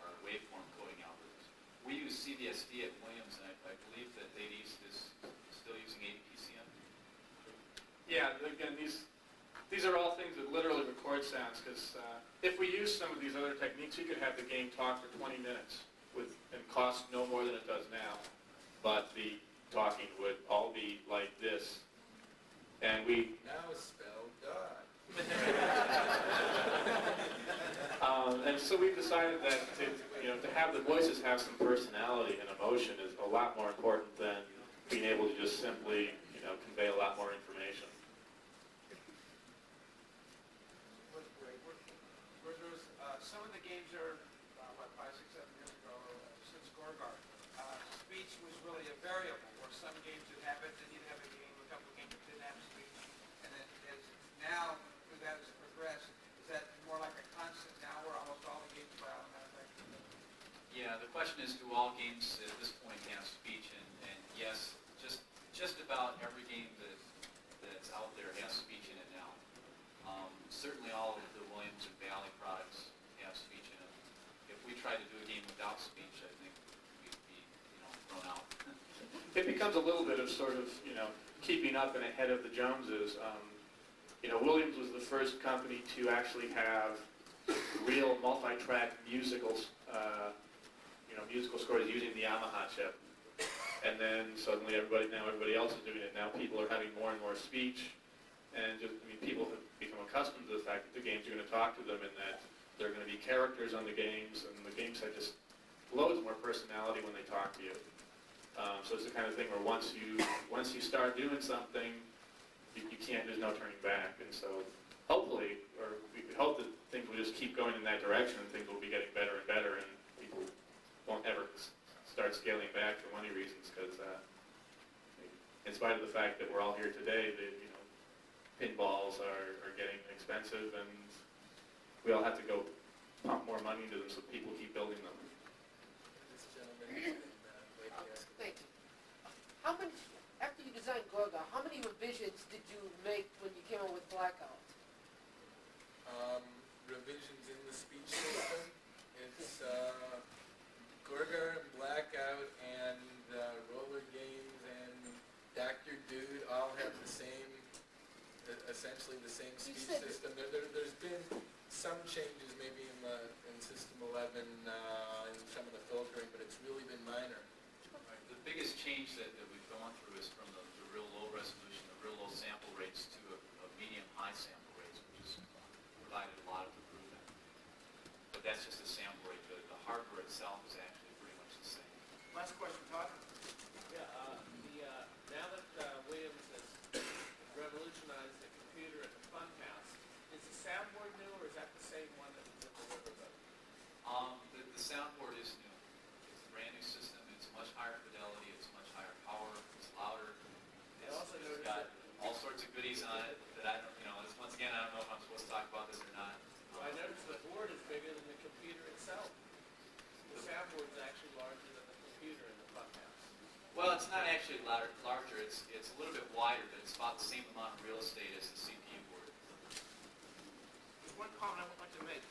our waveform coding algorithms. We use CVSD at Williams, and I believe that Data East is still using ADPCM. Yeah, again, these are all things that literally record sounds, because if we use some of these other techniques, you could have the game talk for 20 minutes and cost no more than it does now. But the talking would all be like this. And we... Now spell God. And so we've decided that to have the voices have some personality and emotion is a lot more important than being able to just simply convey a lot more information. Some of the games are, 5, 6, 7 years ago, since Gorgar, speech was really a variable, where some games would have it, then you'd have a game, a couple of games that didn't have speech. And then now, with that as it progressed, is that more like a constant now, where almost all the games are automatic? Yeah, the question is, do all games at this point have speech? And yes, just about every game that's out there has speech in it now. Certainly all of the Williams and Valley products have speech in it. If we tried to do a game without speech, I think we'd be thrown out. It becomes a little bit of sort of, keeping up and ahead of the Joneses. Williams was the first company to actually have real multi-track musical scores using the Yamaha chip. And then suddenly everybody else is doing it. Now people are having more and more speech. And people have become accustomed to the fact that the games are going to talk to them and that there are going to be characters on the games, and the games have just loads more personality when they talk to you. So it's the kind of thing where once you start doing something, you can't. There's no turning back. And so hopefully, or we hope that things will just keep going in that direction, and things will be getting better and better, and people won't ever start scaling back for money reasons. Because in spite of the fact that we're all here today, pinballs are getting expensive, and we all have to go pump more money into them so people keep building them. This gentleman, Thank you. How many, after you designed Gorgar, how many revisions did you make when you came up with Blackout? revisions in the speech system. It's Gorgar and Blackout and Roller Games and Dr. Dude all have the same, essentially the same speech system. There's been some changes maybe in that's just a soundboard. The hardware itself is actually pretty much the same. Last question, Todd? Yeah, now that Williams has revolutionized the computer at the Funhouse, is the soundboard new, or is that the same one that was at the Riverboat? The soundboard is new. It's a brand new system. It's much higher fidelity. It's much higher power. It's louder. I also It's noticed got that all sorts of goodies on it that I don't, once again, I don't know if I'm supposed to talk about this or not. I noticed the board is bigger than the computer itself. The soundboard is actually larger than the computer in the Funhouse. Well, it's not actually larger. It's a little bit wider, but it's about the same amount of real estate as the CPU board. There's one comment I would like to make.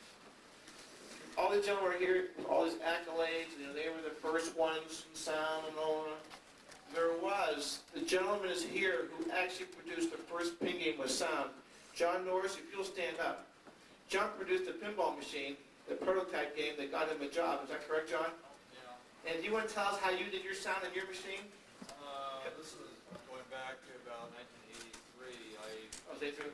All these gentlemen are here, all these accolades, they were the first ones in sound and all that. There was, the gentleman is here who actually produced the first pin game with sound. John Norris, if you'll stand up. John produced a pinball machine, the prototype game that got him a job. Is that correct, John? Yeah. And do you want to tell us how you did your sound in your machine? This is going back to about 1983. Oh, they threw.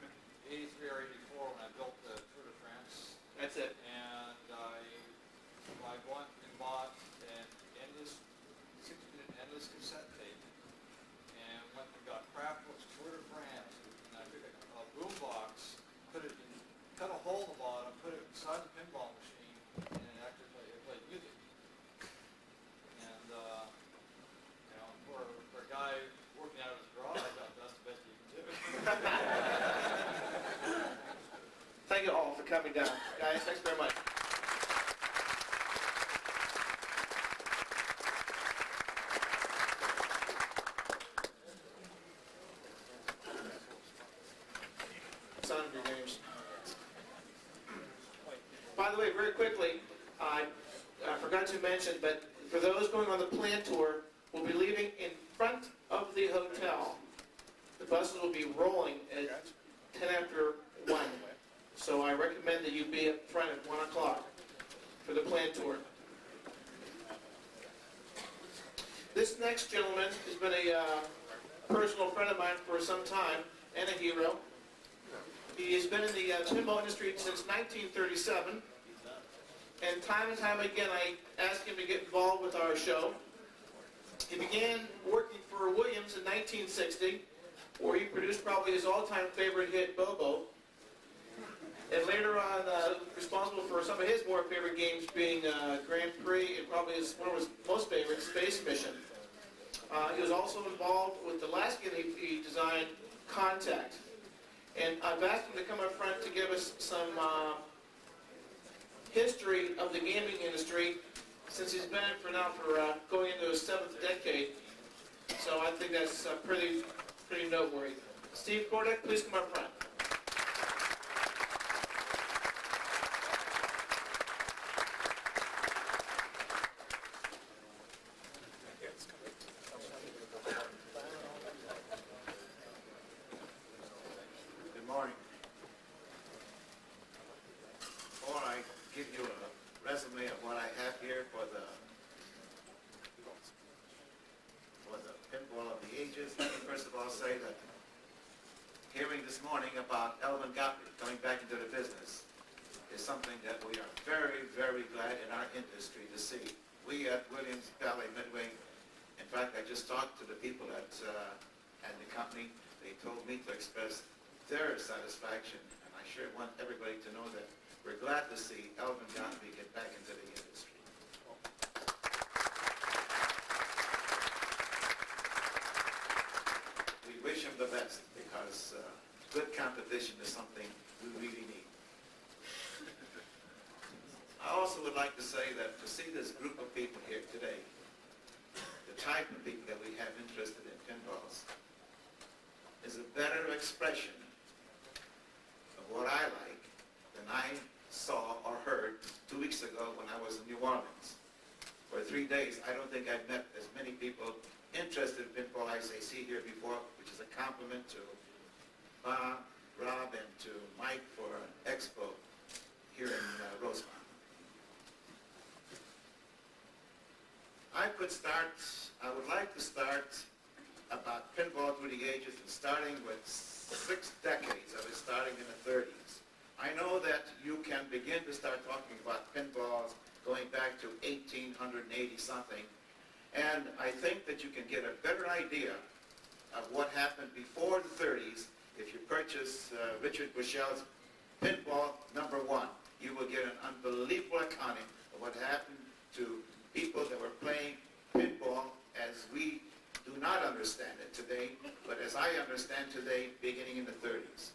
83 or 84 when I built the Tour de France. That's it. And I went and bought an endless 6-minute endless cassette tape and went and got Kraftwerk's Tour de France. And I took a boombox, put it in, cut a hole in the bottom, put it inside the pinball machine, and it actually played music. And for a guy working out of his garage, I thought that's the best you can do. Thank you all for coming down. Guys, thanks very much. Son of your names. By the way, very quickly, I forgot to mention, but for those going on the plant tour, we'll be leaving in front of the hotel. The buses will be rolling at 10 after 1. So I recommend that you be up front at 1 o'clock for the plant tour. This next gentleman has been a personal friend of mine for some time and a hero. He has been in the pinball industry since 1937. And time again, I asked him to get involved with our show. He began working for Williams in 1960, where he produced probably his all-time favorite hit, Bobo. And later on, responsible for some of his more favorite games being Grand Prix and probably one of his most favorite, Space Mission. He was also involved with the last game he designed, Contact. And I've asked him to come up front to give us some history of the gaming industry since he's been in for going into his 7th decade. So I think that's pretty noteworthy. Steve Kordak, please come up front. Good morning. Before I give you a resume of what I have here for the pinball of the ages, let me first of all say that hearing this morning about Elvin Gottlieb coming back into the business is something that we are very, very glad in our industry to see. We at Williams Ballet Midway, in fact, I just talked to the people at the company. They told me to express their satisfaction, and I sure want everybody to know that we're glad to see Elvin Gottlieb get back into the industry. We wish him the best because good competition is something we really need. I also would like to say that to see this group of people here today, the type of people that we have interested in pinballs, is a better expression of what I like than I saw or heard 2 weeks ago when I was in New Orleans. For 3 days, I don't think I've met as many people interested in pinball as I see here before, which is a compliment to Bob, Rob, and to Mike for Expo here in Rosemont. I would like to start about pinball through the ages and starting with 6 decades of it, starting in the 30s. I know that you can begin to start talking about pinballs going back to 1880 something, and I think that you can get a better idea of what happened before the 30s if you purchase Richard Bushell's Pinball #1. You will get an unbelievable accounting of what happened to people that were playing pinball as we do not understand it today, but as I understand today, beginning in the 30s.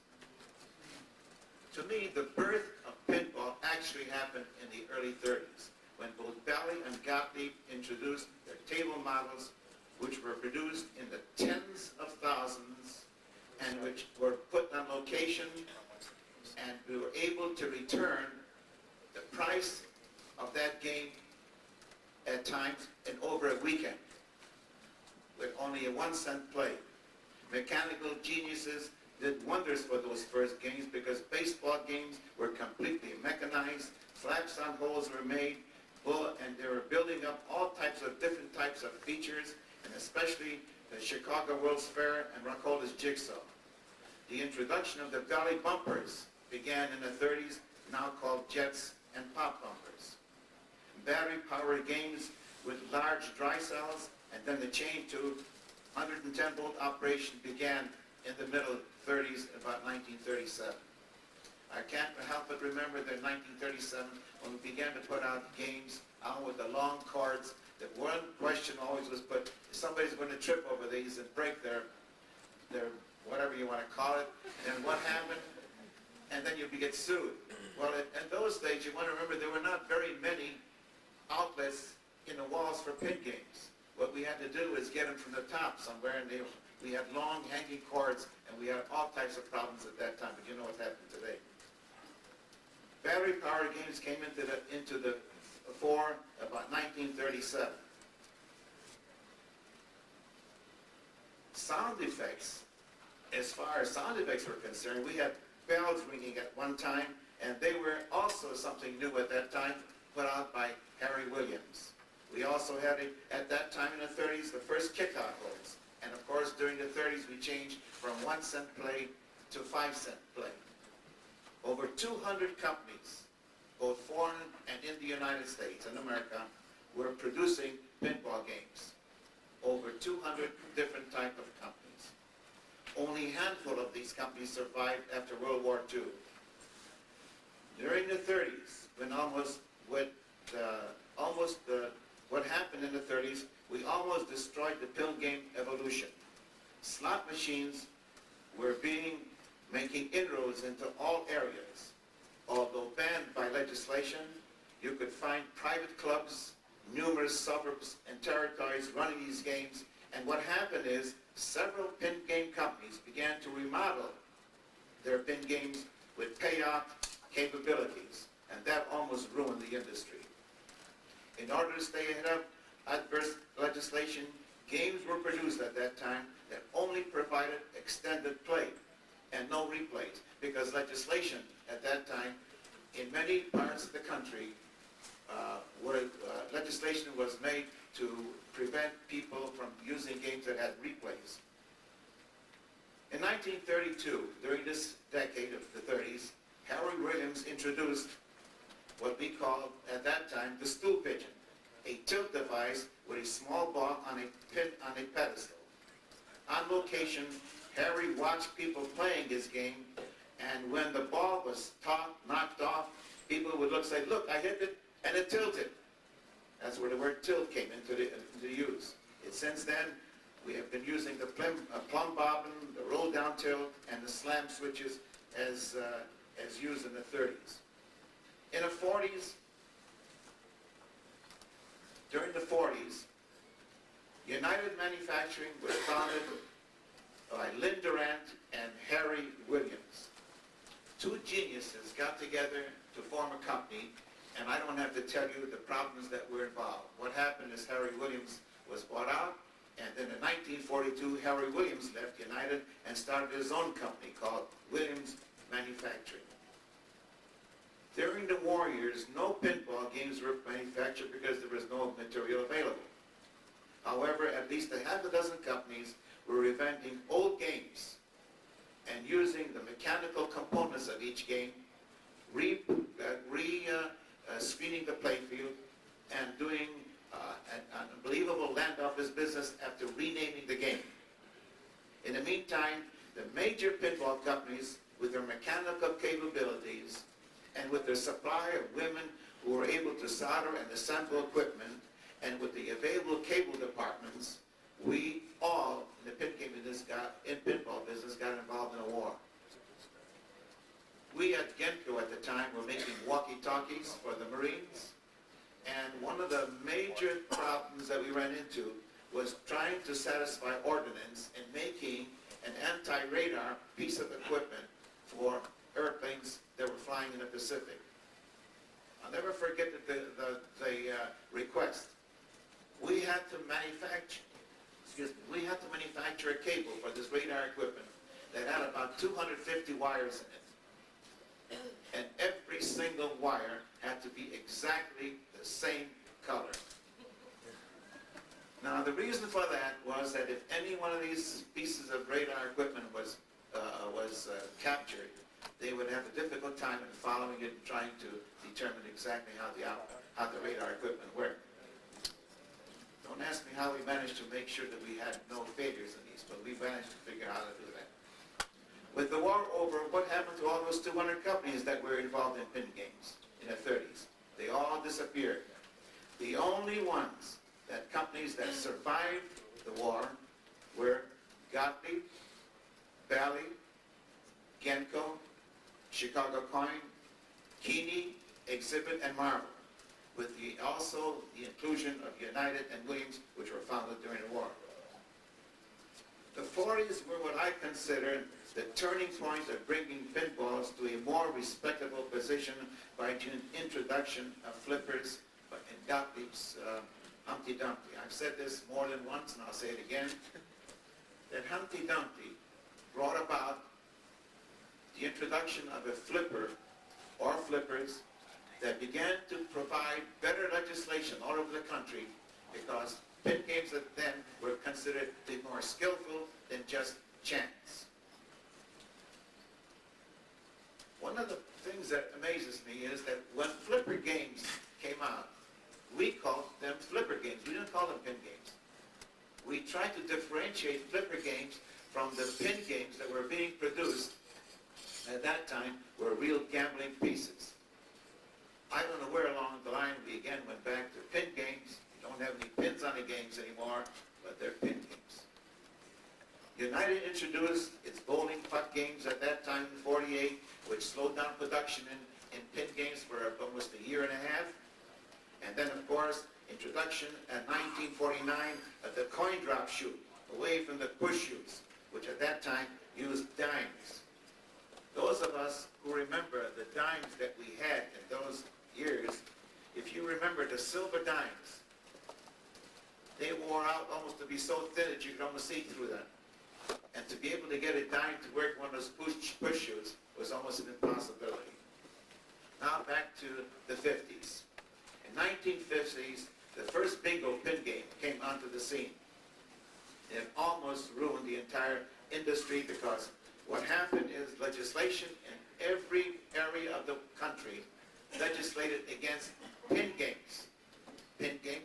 To me, the birth of pinball actually happened in the early 30s, when both Bally and Gottlieb introduced their table models, which were produced in the tens of thousands, and which were put on location, and we were able to return the price of that game at times in over a weekend, with only a 1-cent play. Mechanical geniuses did wonders for those first games because baseball games were completely mechanized, flaps on holes were made, and they were building up all types of different types of features, and especially the Chicago World's Fair and Rocko's Jigsaw. The introduction of the Bally bumpers began in the 30s, now called jets and pop bumpers. Battery-powered games with large dry cells, and then the change to 110-volt operation began in the middle 30s, about 1937. I can't help but remember that in 1937, when we began to put out games out with the long cords, that one question always was put, somebody's going to trip over these and break their whatever you want to call it, and what happened? And then you'd get sued. Well, in those days, you want to remember there were not very many outlets in the walls for pin games. What we had to do is get them from the top somewhere, and we had long hanging cords, and we had all types of problems at that time, but you know what's happened today. Battery-powered games came into the fore about 1937. Sound effects, as far as sound effects were concerned, we had bells ringing at one time, and they were also something new at that time, put out by Harry Williams. We also had, at that time in the 30s, the first kick-out holes. And of course, during the 30s, we changed from 1-cent play to 5-cent play. Over 200 companies, both foreign and in the United States and America, were producing pinball games. Over 200 different types of companies. Only a handful of these companies survived after World War II. During the 30s, what happened in the 30s, we almost destroyed the pin game evolution. Slot machines were making inroads into all areas. Although banned by legislation, you could find private clubs, numerous suburbs and territories running these games, and what happened is several pin game companies began to remodel their pin games with payout capabilities, and that almost ruined the industry. In order to stay ahead of adverse legislation, games were produced at that time that only provided extended play and no replays, because legislation at that time in many parts of the country legislation was made to prevent people from using games that had replays. In 1932, during this decade of the 30s, Harry Williams introduced what we called at that time the stool pigeon, a tilt device with a small ball on a pedestal. On location, Harry watched people playing his game, and when the ball was knocked off, people would say, "Look, I hit it, and it tilted." That's where the word tilt came into use. Since then, we have been using the plumb bobbin, the roll down tilt, and the slam switches as used in the 30s. In the 40s, during the 40s, United Manufacturing was founded by Lynn Durant and Harry Williams. Two geniuses got together to form a company, and I don't have to tell you the problems that were involved. What happened is Harry Williams was bought out, and then in 1942, Harry Williams left United and started his own company called Williams Manufacturing. During the war years, no pinball games were manufactured because there was no material available. However, at least a half a dozen companies were inventing old games and using the mechanical components of each game screening the playfield and doing an unbelievable land office business after renaming the game. In the meantime, the major pinball companies, with their mechanical capabilities and with their supply of women who were able to solder and assemble equipment, and with the available cable departments, we all in the pinball business got involved in a war. We at Genco at the time were making walkie-talkies for the Marines, and one of the major problems that we ran into was trying to satisfy ordnance and making an anti-radar piece of equipment for airplanes that were flying in the Pacific. I'll never forget the request. We had to manufacture a cable for this radar equipment that had about 250 wires in it. And every single wire had to be exactly the same color. Now the reason for that was that if any one of these pieces of radar equipment was captured, they would have a difficult time in following it and trying to determine exactly how the radar equipment worked. Don't ask me how we managed to make sure that we had no failures in these, but we managed to figure out how to do that. With the war over, what happened to all those 200 companies that were involved in pin games in the 30s? They all disappeared. The only companies that survived the war were Gottlieb, Bally, Genco, Chicago Coin, Keeney, Exhibit, and Marvel, with also the inclusion of United and Williams, which were founded during the war. The 40s were what I consider the turning point of bringing pinballs to a more respectable position by the introduction of flippers and Gottlieb's Humpty Dumpty. I've said this more than once, and I'll say it again, that Humpty Dumpty brought about the introduction of a flipper or flippers that began to provide better legislation all over the country, because pin games that then were considered to be more skillful than just chance. One of the things that amazes me is that when flipper games came out, we called them flipper games. We didn't call them pin games. We tried to differentiate flipper games from the pin games that were being produced at that time were real gambling pieces. I don't know where along the line we again went back to pin games. You don't have any pins on the games anymore, but they're pin games. United introduced its bowling putt games at that time in '48, which slowed down production in pin games for almost a year and a half. And then, of course, introduction in 1949 of the coin drop shoot, away from the push shoots, which at that time used dimes. Those of us who remember the dimes that we had in those years, if you remember the silver dimes, they wore out almost to be so thin that you could almost see through them. And to be able to get a dime to work one of those push shoots was almost an impossibility. Now back to the 50s. In 1950s, the first bingo pin game came onto the scene. It almost ruined the entire industry, because what happened is legislation in every area of the country legislated against pin games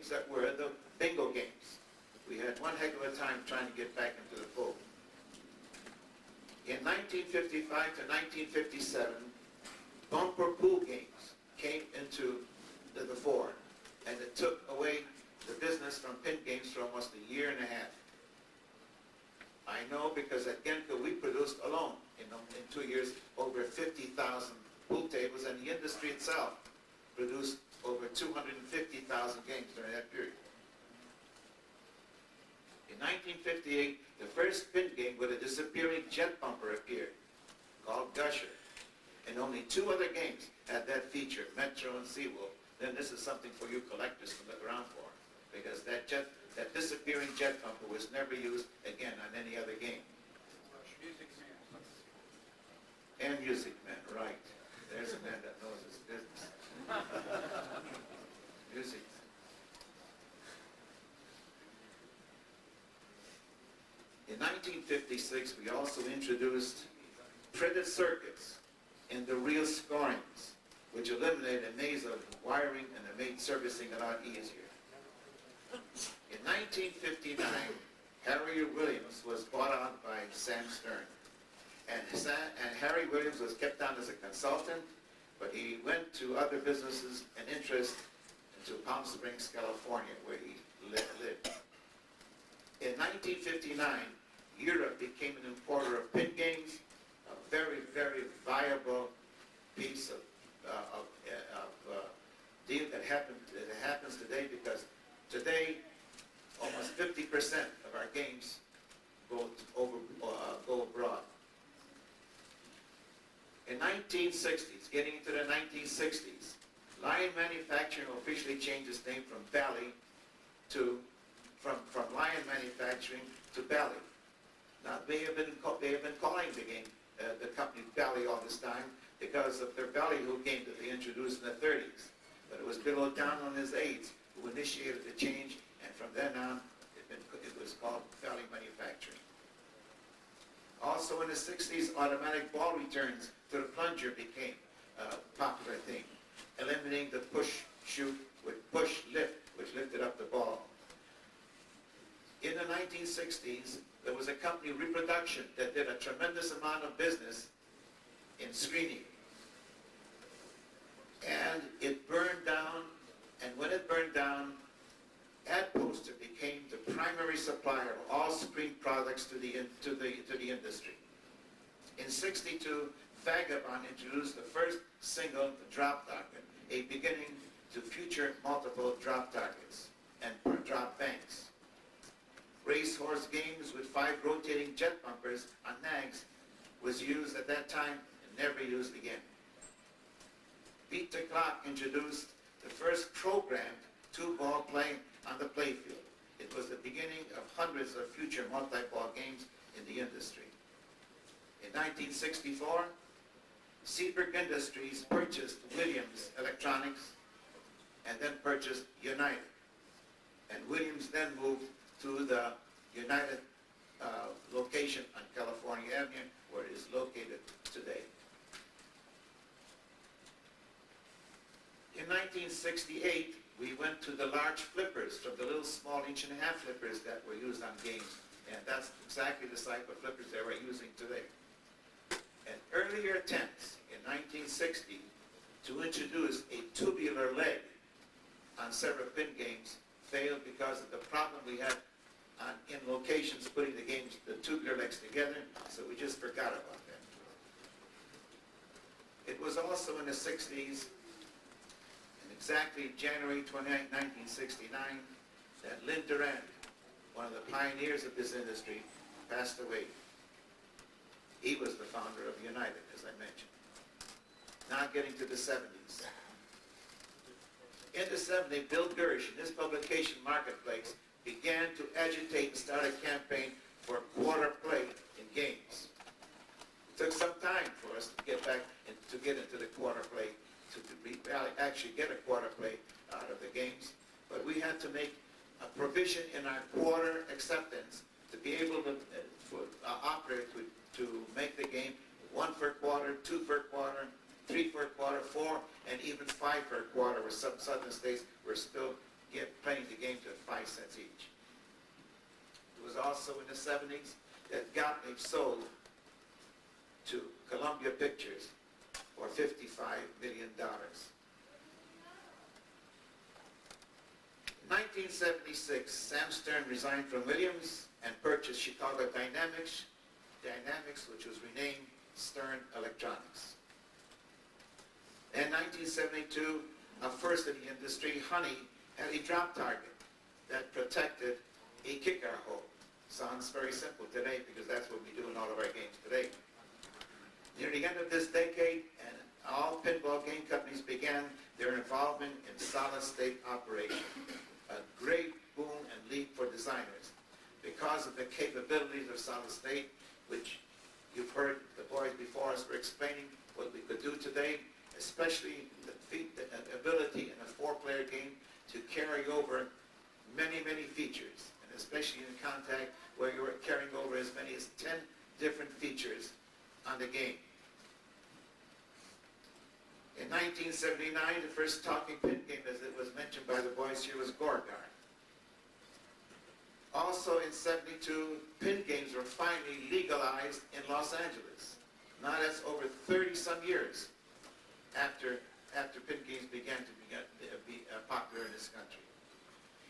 that were the bingo games. We had one heck of a time trying to get back into the fold. In 1955 to 1957, bumper pool games came into the fore, and it took away the business from pin games for almost a year and a half. I know because at Genco we produced alone in 2 years over 50,000 pool tables, and the industry itself produced over 250,000 games during that period. In 1958, the first pin game with a disappearing jet bumper appeared, called Gusher, and only 2 other games had that feature, Metro and Seawolf. Then this is something for you collectors to look around for, because that disappearing jet bumper was never used again on any other game. And Music Man, right. There's a man that knows his business. Music. In 1956, we also introduced printed circuits in the real scorings, which eliminated a maze of wiring and it made servicing a lot easier. In 1959, Harry Williams was bought out by Sam Stern. And Harry Williams was kept on as a consultant, but he went to other businesses and interests to Palm Springs, California, where he lived. In 1959, Europe became an importer of pin games, a very, very viable piece of deal that happens today, because today almost 50% of our games go abroad. In 1960s, getting into the 1960s, Lion Manufacturing officially changed its name from Bally to from Lion Manufacturing to Bally. Now they have been calling the game the company Bally all this time because of their ballyhoo game that they introduced in the 30s. But it was Bill O'Donnell and his aides who initiated the change, and from then on it was called Bally Manufacturing. Also in the 60s, automatic ball returns to the plunger became a popular thing, eliminating the push shoot with push lift, which lifted up the ball. In the 1960s, there was a company, Reproduction, that did a tremendous amount of business in screening. And it burned down, and when it burned down, Ad Poster became the primary supplier of all screen products to the industry. In '62, Vagabond introduced the first single drop target, a beginning to future multiple drop targets and drop banks. Racehorse games with 5 rotating jet bumpers on nags was used at that time and never used again. Beat the Clock introduced the first programmed 2-ball play on the playfield. It was the beginning of hundreds of future multi-ball games in the industry. In 1964, Seabrook Industries purchased Williams Electronics and then purchased United. And Williams then moved to the United location on California Avenue, where it is located today. In 1968, we went to the large flippers from the little small 1.5" flippers that were used on games. And that's exactly the type of flippers they were using today. An earlier attempt in 1960 to introduce a tubular leg on several pin games failed because of the problem we had in locations putting the tubular legs together, so we just forgot about that. It was also in the 60s, and exactly January 29, 1969, that Lynn Durant, one of the pioneers of this industry, passed away. He was the founder of United, as I mentioned. Now getting to the 70s. In the 70s, Bill Gersh, in his publication Marketplace, began to agitate and start a campaign for quarter play in games. It took some time for us to get back and to get into the quarter play, to actually get a quarter play out of the games. But we had to make a provision in our quarter acceptance to be able to operate to make the game 1 for a quarter, 2 for a quarter, 3 for a quarter, 4, and even 5 for a quarter, where some southern states were still playing the game to 5 cents each. It was also in the 70s that Gottlieb sold to Columbia Pictures for $55 million. In 1976, Sam Stern resigned from Williams and purchased Chicago Dynamics, which was renamed Stern Electronics. In 1972, a first in the industry, Honey had a drop target that protected a kick-out hole. Sounds very simple today because that's what we do in all of our games today. Near the end of this decade, and all pinball game companies began their involvement in solid-state operation. A great boom and leap for designers because of the capabilities of solid-state, which you've heard the boys before us were explaining what we could do today, especially the ability in a 4-player game to carry over many, many features, and especially in contact where you were carrying over as many as 10 different features on the game. In 1979, the first talking pin game, as it was mentioned by the boys here, was Gorgar. Also in 72, pin games were finally legalized in Los Angeles. Now that's over 30-some years after pin games began to be popular in this country.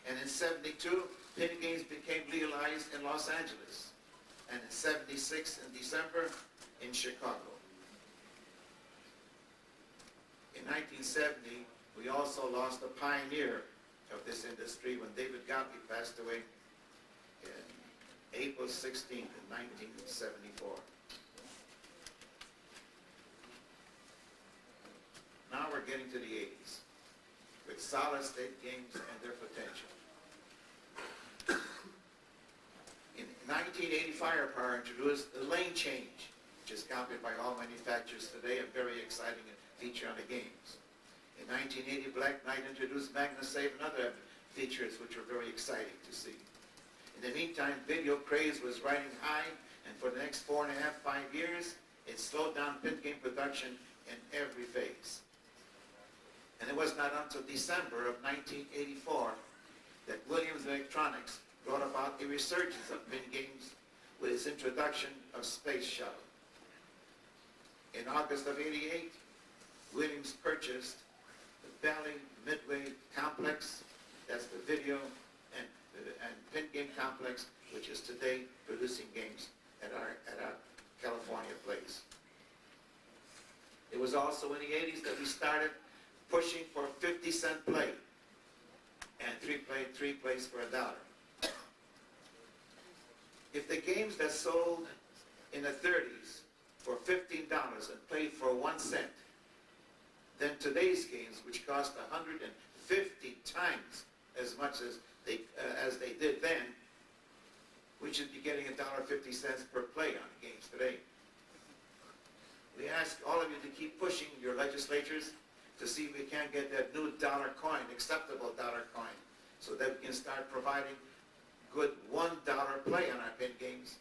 And in 72, pin games became legalized in Los Angeles. And in 76, in December, in Chicago. In 1970, we also lost a pioneer of this industry when David Gottlieb passed away in April 16th, in 1974. Now we're getting to the 80s with solid-state games and their potential. In 1980, Firepower introduced the lane change, which is copied by all manufacturers today, a very exciting feature on the games. In 1980, Black Knight introduced MagnaSave and other features which were very exciting to see. In the meantime, video craze was riding high, and for the next 4.5, 5 years, it slowed down pin game production in every phase. And it was not until December of 1984 that Williams Electronics brought about a resurgence of pin games with its introduction of Space Shuttle. In August of '88, Williams purchased the Valley Midway Complex, that's the video and pin game complex, which is today producing games at our California place. It was also in the 80s that we started pushing for 50-cent play and three plays for $1. If the games that sold in the 30s for $15 and played for 1 cent, then today's games, which cost 150 times as much as they did then, we should be getting $1.50 per play on the games today. We ask all of you to keep pushing your legislatures to see if we can get that new dollar coin, acceptable dollar coin, so that we can start providing good $1 play on our pin games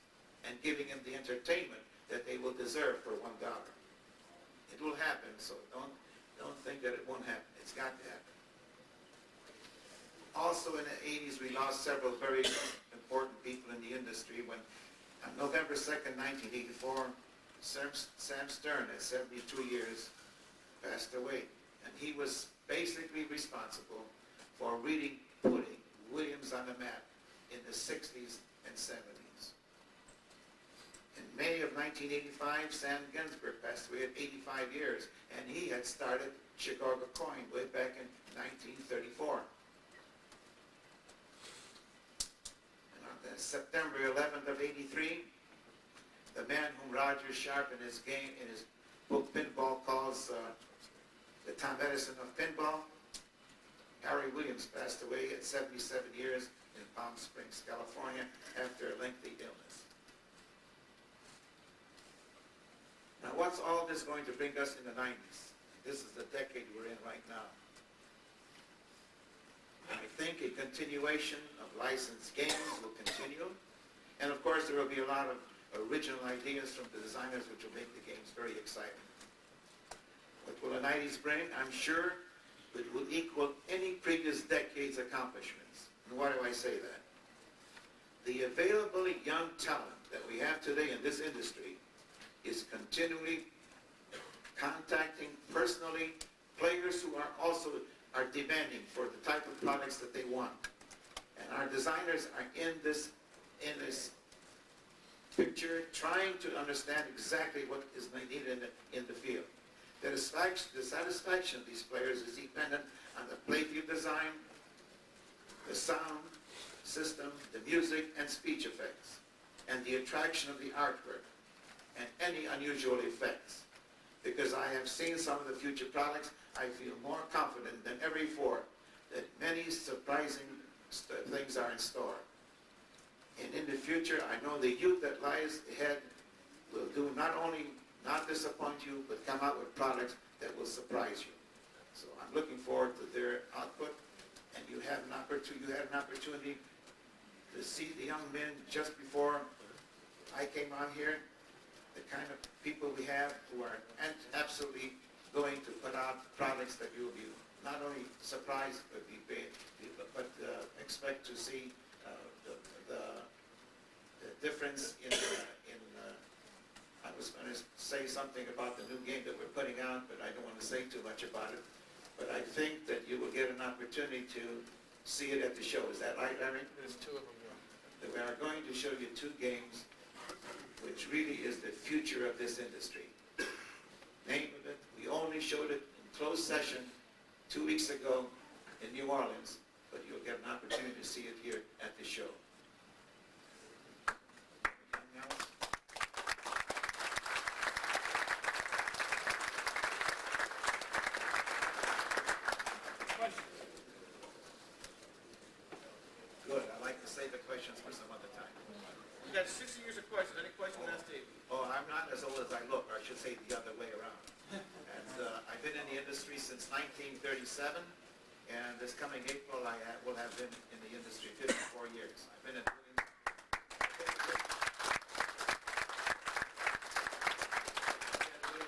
and giving them the entertainment that they will deserve for $1. It will happen, so don't think that it won't happen. It's got to happen. Also in the 80s, we lost several very important people in the industry when on November 2nd, 1984, Sam Stern, at 72 years, passed away. And he was basically responsible for really putting Williams on the map in the 60s and 70s. In May of 1985, Sam Ginsberg passed away at 85 years, and he had started Chicago Coin way back in 1934. And on September 11th of 83, the man whom Roger Sharp in his book Pinball calls the Tom Edison of pinball, Harry Williams, passed away at 77 years in Palm Springs, California, after a lengthy illness. Now, what's all this going to bring us in the 90s? This is the decade we're in right now. I think a continuation of licensed games will continue, and of course there will be a lot of original ideas from the designers which will make the games very exciting. What will the 90s bring? I'm sure it will equal any previous decade's accomplishments. And why do I say that? The available young talent that we have today in this industry is continually contacting personally players who are demanding for the type of products that they want. And our designers are in this picture trying to understand exactly what is needed in the field. The satisfaction of these players is dependent on the playfield design, the sound system, the music and speech effects, and the attraction of the artwork, and any unusual effects. Because I have seen some of the future products, I feel more confident than ever before that many surprising things are in store. And in the future, I know the youth that lies ahead will do not disappoint you, but come out with products that will surprise you. So I'm looking forward to their output, and you had an opportunity to see the young men just before I came on here, the kind of people we have who are absolutely going to put out products that you'll be not only surprised, but expect to see the difference in I was going to say something about the new game that we're putting out, but I don't want to say too much about it. But I think that you will get an opportunity to see it at the show. Is that right, Larry? There's two of them, yeah. That we are going to show you two games, which really is the future of this industry. Name of it, we only showed it in closed session 2 weeks ago in New Orleans, but you'll get an opportunity to see it here at the show. Anything else? Good, I like to save the questions for some other time. You got 60 years of questions. Any questions on Steve? Oh, I'm not as old as I look, or I should say the other way around. And I've been in the industry since 1937, and this coming April I will have been in the industry 54 years. I've been in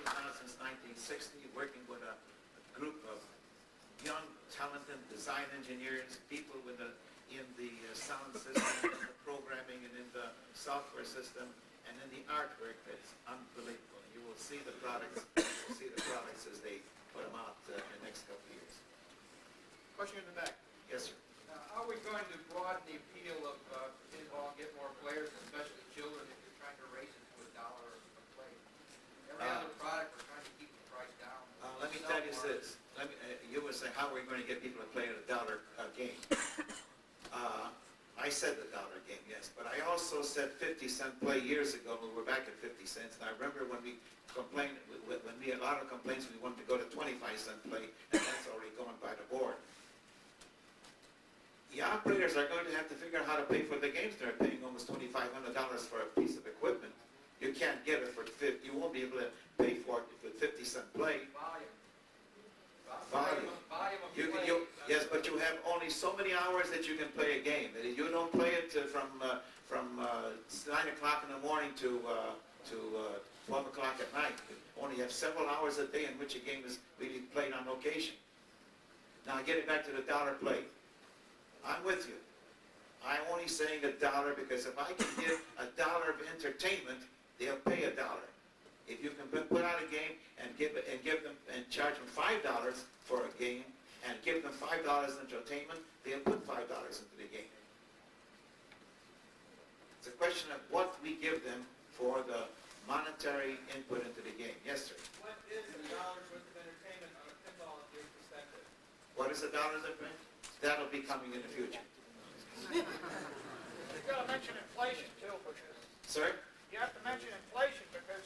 now since 1960, working with a group of young, talented design engineers, people in the sound system, in the programming, and in the software system, and in the artwork. That's unbelievable. You will see the products. You'll see the products as they put them out in the next couple of years. Question in the back. Yes, sir. Now, how are we going to broaden the appeal of pinball, get more players, especially children, if you're trying to raise it to $1 a play? Every other product, we're trying to keep the price down. Let me tell you this. You were saying, how are we going to get people to play at $1 game? I said the dollar game, yes, but I also said 50-cent play years ago when we were back at 50 cents. And I remember when we complained, when we had a lot of complaints, we wanted to go to 25-cent play, and that's already going by the board. The operators are going to have to figure out how to pay for the games. They're paying almost $2,500 for a piece of equipment. You can't get it for 50. You won't be able to pay for it with 50-cent play. Volume. Yes, but you have only so many hours that you can play a game. You don't play it from 9 o'clock in the morning to 12 o'clock at night. You only have several hours a day in which a game is really played on location. Now, getting back to the dollar play. I'm with you. I'm only saying $1 because if I can get $1 of entertainment, they'll pay $1. If you can put out a game and charge them $5 for a game and give them $5 in entertainment, they'll put $5 into the game. It's a question of what we give them for the monetary input into the game. Yes, sir. What is $1 worth of entertainment on a pinball in your perspective? What is $1 of entertainment? That'll be coming in the future. You've got to mention inflation too, because Sir? you have to mention inflation because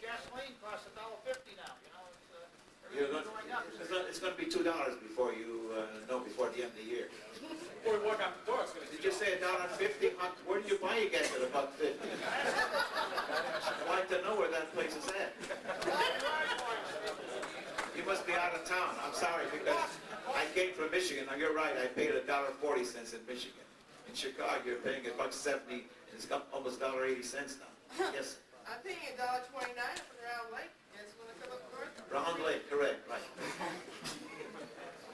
gasoline costs $1.50 now. You know, everything's going up. It's going to be $2 before you know before the end of the year. Before we walk out the door, it's going to Did you say $1.50? Where do you buy your gas at $1.50? I'd like to know where that place is at. You must be out of town. I'm sorry because I came from Michigan. Now you're right. I paid $1.40 in Michigan. In Chicago, you're paying $1.70. It's almost $1.80 now. Yes. I'm paying $1.29 for the Round Lake. It's going to come up north. Round Lake, correct, right.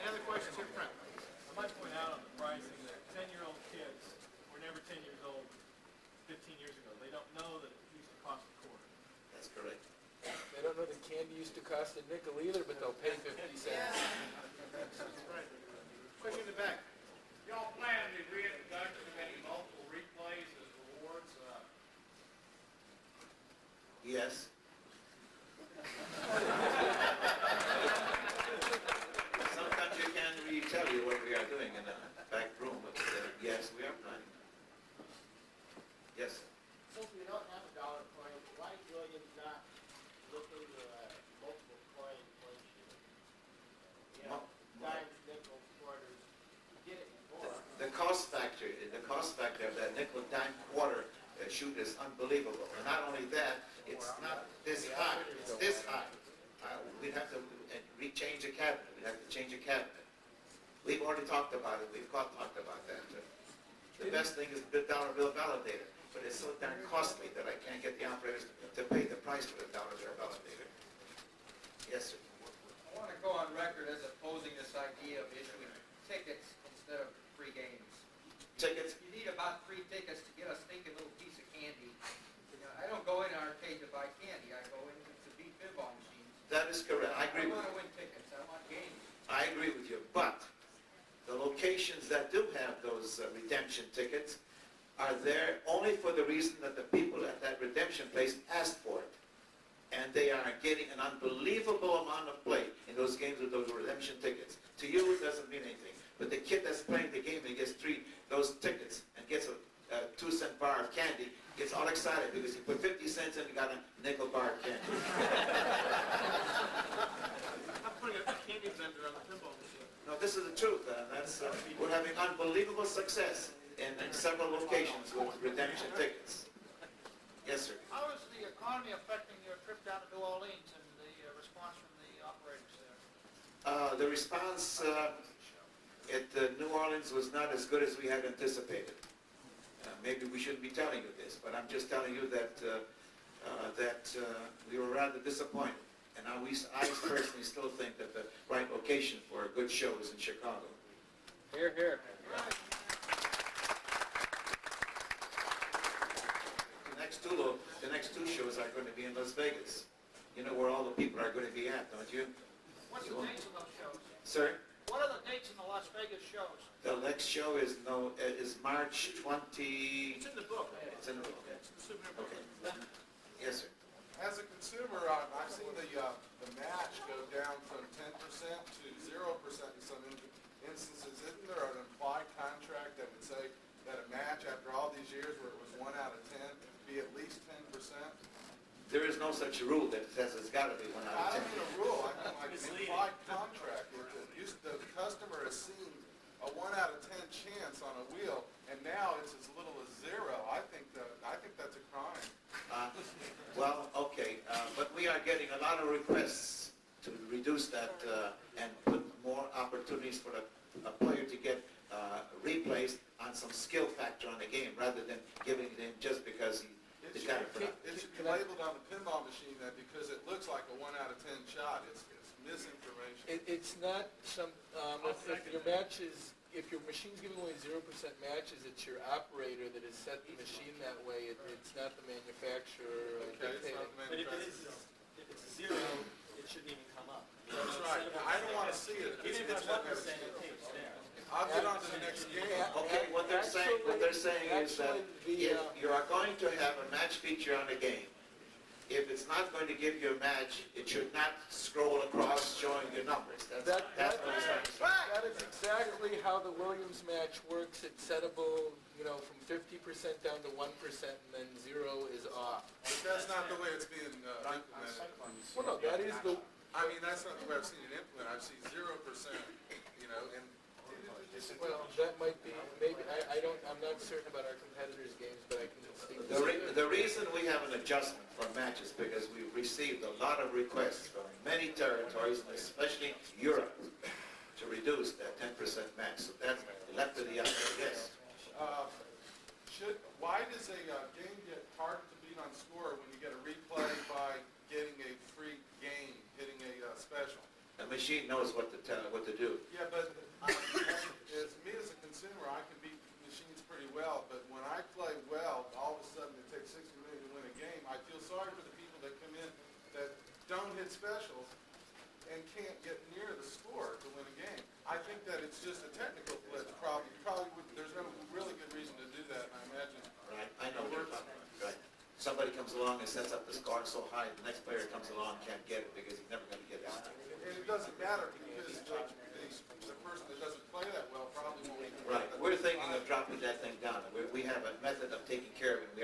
Any other questions here, Frank? I might point out on the pricing that 10-year-old kids were never 10 years old 15 years ago. They don't know that it used to cost a quarter. That's correct. They don't know that candy used to cost a nickel either, but they'll pay 50 cents. That's right. Question in the back. Y'all plan the reintroduction of any multiple replays as rewards? Yes. Sometimes you can't really tell you what we are doing in the back room, but yes, we are planning. Yes. Since we don't have $1 coin, why is Williams not looking at multiple coin inflation? You know, dimes, nickels, quarters. We did it before. The cost factor of that nickel dime quarter shoot is unbelievable. And not only that, it's not this high. It's this high. We'd have to rechange a cabinet. We'd have to change a cabinet. We've already talked about it. We've talked about that. The best thing is the dollar bill validator. But it's so darn costly that I can't get the operators to pay the price for the dollar bill validator. Yes, sir. I want to go on record as opposing this idea of issuing tickets instead of free games. Tickets? You need about 3 tickets to get a stinking little piece of candy. You know, I don't go in an arcade to buy candy. I go in to beat pinball machines. That is correct. I agree with want you. to win tickets. I want games. I agree with you. But the locations that do have those redemption tickets are there only for the reason that the people at that redemption place asked for it. And they are getting an unbelievable amount of play in those games with those redemption tickets. To you, it doesn't mean anything. But the kid that's playing the game and gets those tickets and gets a 2-cent bar of candy gets all excited because he put 50 cents in and got a nickel bar of candy. I'm putting a candy vendor on the pinball machine. No, this is the truth. We're having unbelievable success in several locations with redemption tickets. Yes, sir. How is the economy affecting your trip down to New Orleans and the response from the operators there? The response at New Orleans was not as good as we had anticipated. Maybe we shouldn't be telling you this, but I'm just telling you that we were rather disappointed. And I personally still think that the right location for a good show is in Chicago. Here, here. The next two shows are going to be in Las Vegas. You know where all the people are going to be at, don't you? What's the dates of those shows? Sir? What are the dates in the Las Vegas shows? The next show is March 20... It's in the book. It's in the book. It's in the souvenir book. Okay. Yes, sir. As a consumer, I've seen the match go down from 10% to 0% in some instances. Isn't there an implied contract that would say that a match after all these years where it was 1 out of 10 be at least 10%? There is no such rule that says it's got to be 1 out I of 10. don't mean a rule, I mean like an implied contract. The customer has seen a 1 out of 10 chance on a wheel, and now it's as little as 0. I think that's a crime. Well, okay, but we are getting a lot of requests to reduce that and put more opportunities for a player to get replaced on some skill factor on the game rather than giving it in just because he's got it for nothing. It should be labeled on the pinball machine that because it looks like a 1 out of 10 shot, it's misinformation. It's not some, if your matches, if your machine's giving away 0% matches, it's your operator that has set the machine that way. It's not the manufacturer Okay, it's not dictating. the But manufacturer. if it's 0, it shouldn't even come up. That's right. I don't want to see it. Even if it's 1%, it's there. I'll get on to the next game. Okay, what they're saying is that if you are going to have a match feature on a game, if it's not going to give you a match, it should not scroll across showing your numbers. That's what it's saying. That is exactly how the Williams match works. It's settable, from 50% down to 1%, and then 0 is off. But that's not the way it's being implemented. Well, no, that is the... I mean, that's not the way I've seen it implemented. I've seen 0%, and... Well, that might be, maybe, I'm not certain about our competitors' games, but I can speak to The reason we have an adjustment for matches because we've received a lot of requests from many territories, and especially Europe, to reduce that 10% match. So that's left to the operator, yes. Why does a game get harder to beat on score when you get a replay by getting a free game, hitting a special? The machine knows what to do. Yeah, but as me as a consumer, I can beat machines pretty well, but when I play well, all of a sudden it takes 60 minutes to win a game. I feel sorry for the people that come in that don't hit specials and can't get near the score to win a game. I think that it's just a technical glitch problem. There's no really good reason to do that, and I imagine. Right, I know what you're talking about. Right. Somebody comes along and sets up the score so high, the next player comes along and can't get it because he's never going to get it. And it doesn't matter because the person that doesn't play that well probably won't even. Right. We're thinking of dropping that thing down. We have a method of taking care of it. We